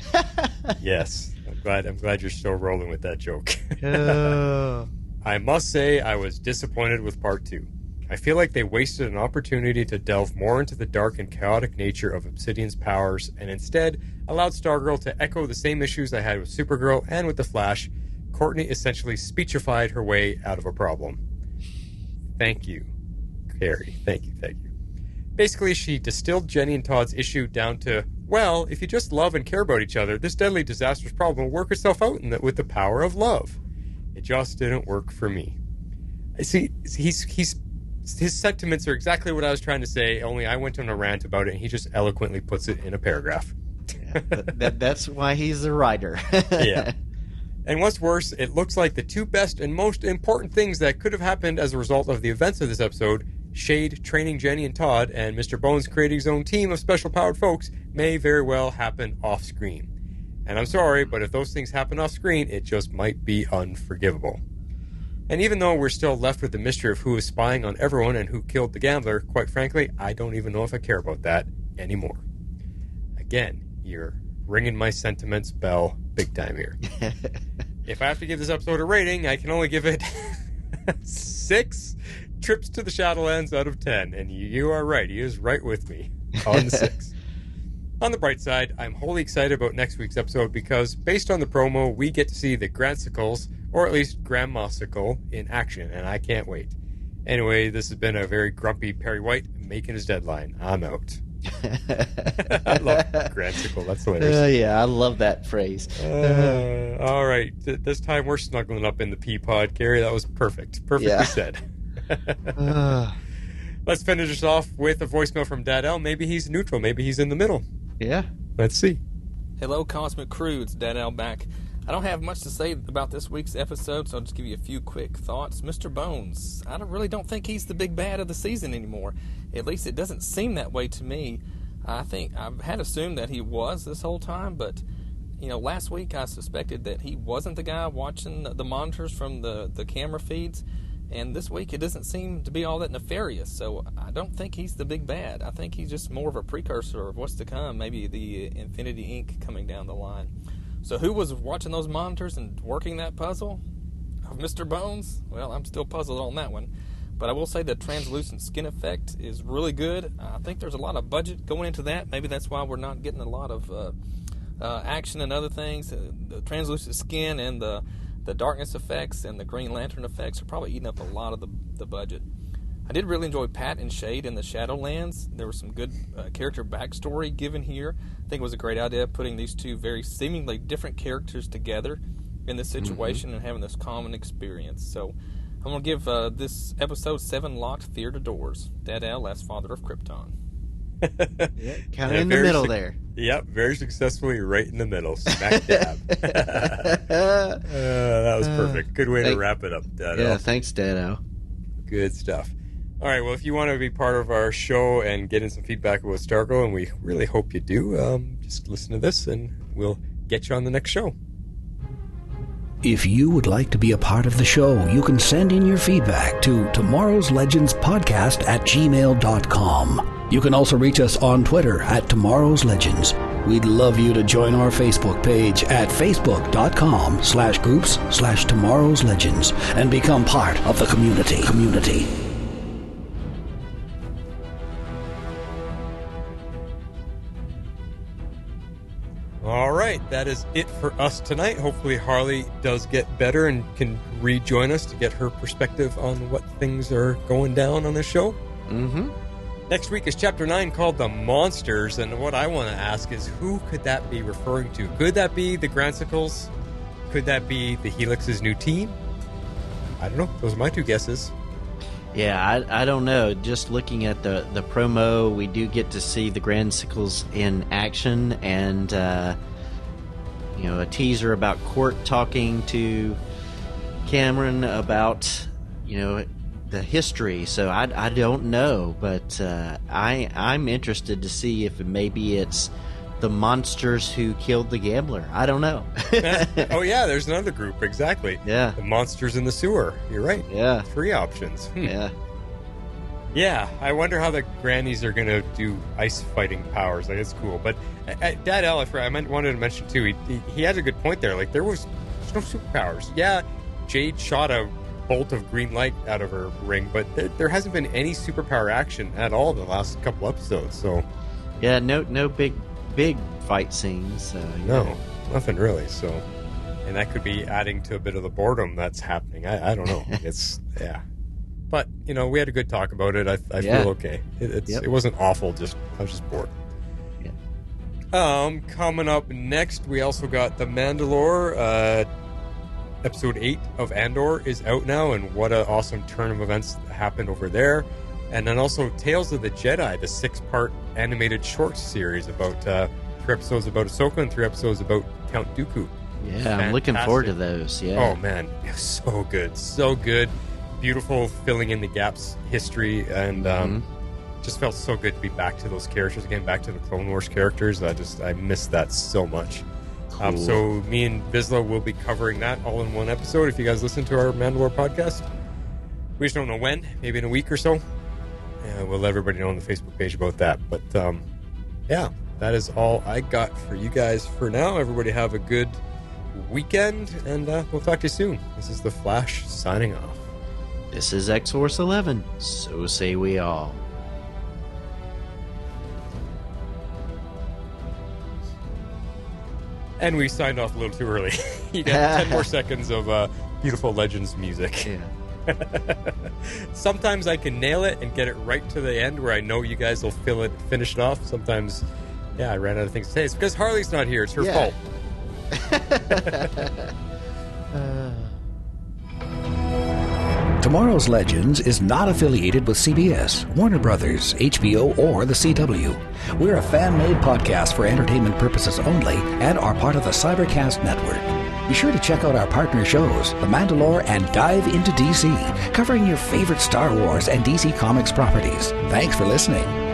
Speaker 5: Yes, I'm glad you're still rolling with that joke. I must say I was disappointed with Part 2. I feel like they wasted an opportunity to delve more into the dark and chaotic nature of Obsidian's powers, and instead allowed Stargirl to echo the same issues I had with Supergirl and with The Flash. Courtney essentially speechified her way out of a problem. Thank you, Carrie. Thank you. Basically, she distilled Jennie and Todd's issue down to, well, if you just love and care about each other, this deadly, disastrous problem will work itself out with the power of love. It just didn't work for me. See, his sentiments are exactly what I was trying to say, only I went on a rant about it, and he just eloquently puts it in a paragraph.
Speaker 6: That's why he's the writer.
Speaker 5: Yeah. And what's worse, it looks like the two best and most important things that could have happened as a result of the events of this episode, Shade training Jennie and Todd, and Mr. Bones creating his own team of special-powered folks, may very well happen off-screen. And I'm sorry, but if those things happen off-screen, it just might be unforgivable. And even though we're still left with the mystery of who is spying on everyone and who killed the gambler, quite frankly, I don't even know if I care about that anymore. Again, you're ringing my sentiments bell big time here. If I have to give this episode a rating, I can only give it 6 trips to the Shadowlands out of 10. And you are right. He is right with me on the 6. On the bright side, I'm wholly excited about next week's episode because, based on the promo, we get to see the Grancicles, or at least Grandma-cicle, in action, and I can't wait. Anyway, this has been a very grumpy Perry White making his deadline. I'm out. I love Grancicle. That's hilarious.
Speaker 6: Yeah, I love that phrase.
Speaker 5: All right. This time we're snuggling up in the P-pod, Gary. That was perfect. Perfectly said. Let's finish this off with a voicemail from Dad L. Maybe he's neutral. Maybe he's in the middle.
Speaker 6: Yeah.
Speaker 5: Let's see.
Speaker 12: Hello, Cosmic Crew. It's Dad L back. I don't have much to say about this week's episode, so I'll just give you a few quick thoughts. Mr. Bones, I really don't think he's the big bad of the season anymore. At least it doesn't seem that way to me. I think I've had assumed that he was this whole time, but last week I suspected that he wasn't the guy watching the monitors from the camera feeds, and this week it doesn't seem to be all that nefarious, so I don't think he's the big bad. I think he's just more of a precursor of what's to come, maybe the Infinity Inc. coming down the line. So who was watching those monitors and working that puzzle of Mr. Bones? Well, I'm still puzzled on that one. But I will say the translucent skin effect is really good. I think there's a lot of budget going into that. Maybe that's why we're not getting a lot of action and other things. The translucent skin and the darkness effects and the Green Lantern effects are probably eating up a lot of the budget. I did really enjoy Pat and Shade in the Shadowlands. There was some good character backstory given here. I think it was a great idea putting these two very seemingly different characters together in this situation and having this common experience. So I'm going to give this episode 7 locked theater doors. Dead Al, last father of Krypton.
Speaker 6: Kind of in the middle there.
Speaker 5: Yep, very successfully right in the middle. Smack dab. That was perfect. Good way to wrap it up, Dado.
Speaker 6: Yeah, thanks, Dado.
Speaker 5: Good stuff. All right, well, if you want to be part of our show and get in some feedback about Stargirl, and we really hope you do, just listen to this and we'll get you on the next show.
Speaker 2: If you would like to be a part of the show, you can send in your feedback to Tomorrow's Legends Podcast at gmail.com. You can also reach us on Twitter at Tomorrow's Legends. We'd love you to join our Facebook page at facebook.com/groups/Tomorrow's Legends and become part of the community.
Speaker 5: All right, that is it for us tonight. Hopefully Harley does get better and can rejoin us to get her perspective on what things are going down on the show.
Speaker 6: Mm-hmm.
Speaker 5: Next week is Chapter 9 called The Monsters, and what I want to ask is, who could that be referring to? Could that be the Grancicles? Could that be the Helix's new team? I don't know. Those are my two guesses.
Speaker 6: Yeah, I don't know. Just looking at the promo, we do get to see the Grancicles in action, and a teaser about Court talking to Cameron about the history. So I don't know, but I'm interested to see if maybe it's the monsters who killed the gambler. I don't know.
Speaker 5: Oh yeah, there's another group, exactly.
Speaker 6: Yeah,
Speaker 5: the monsters in the sewer. You're right.
Speaker 6: Yeah,
Speaker 5: 3 options.
Speaker 6: Yeah,
Speaker 5: I wonder how the grannies are gonna do ice fighting powers. Like, it's cool. But Dad L, I wanted to mention too. He had a good point there. Like, there's no superpowers. Yeah, Jade shot a bolt of green light out of her ring, but there hasn't been any superpower action at all in the last couple episodes. So
Speaker 6: yeah, no big fight scenes.
Speaker 5: No, nothing really. So, and that could be adding to a bit of the boredom that's happening. I don't know. It's but we had a good talk about it. I feel okay. It wasn't awful. I was just bored. Coming up next, we also got The Mandalore. Episode 8 of Andor is out now, and what an awesome turn of events happened over there. And then also Tales of the Jedi, the 6-part animated short series about 3 episodes about Ahsoka and 3 episodes about Count Dooku.
Speaker 6: Yeah, fantastic. I'm looking forward to those. Yeah.
Speaker 5: Oh man, so good, beautiful, filling in the gaps history, and just felt so good to be back to those characters again, back to the Clone Wars characters. I missed that so much. Cool. So me and Vizsla will be covering that all in one episode. If you guys listen to our Mandalore podcast, we just don't know when, maybe in a week or so. We'll let everybody know on the Facebook page about that. But that is all I got for you guys for now. Everybody have a good weekend, and we'll talk to you soon. This is The Flash signing off.
Speaker 6: This is X-Force 11. So say we all.
Speaker 5: And we signed off a little too early. You got 10 more seconds of beautiful Legends music.
Speaker 6: Yeah.
Speaker 5: Sometimes I can nail it and get it right to the end where I know you guys will finish it off. Sometimes, I ran out of things to say. It's because Harley's not here. It's her fault.
Speaker 2: Tomorrow's Legends is not affiliated with CBS, Warner Brothers, HBO, or the CW. We're a fan-made podcast for entertainment purposes only and are part of the Cybercast Network. Be sure to check out our partner shows, The Mandalore and Dive into DC, covering your favorite Star Wars and DC Comics properties. Thanks for listening.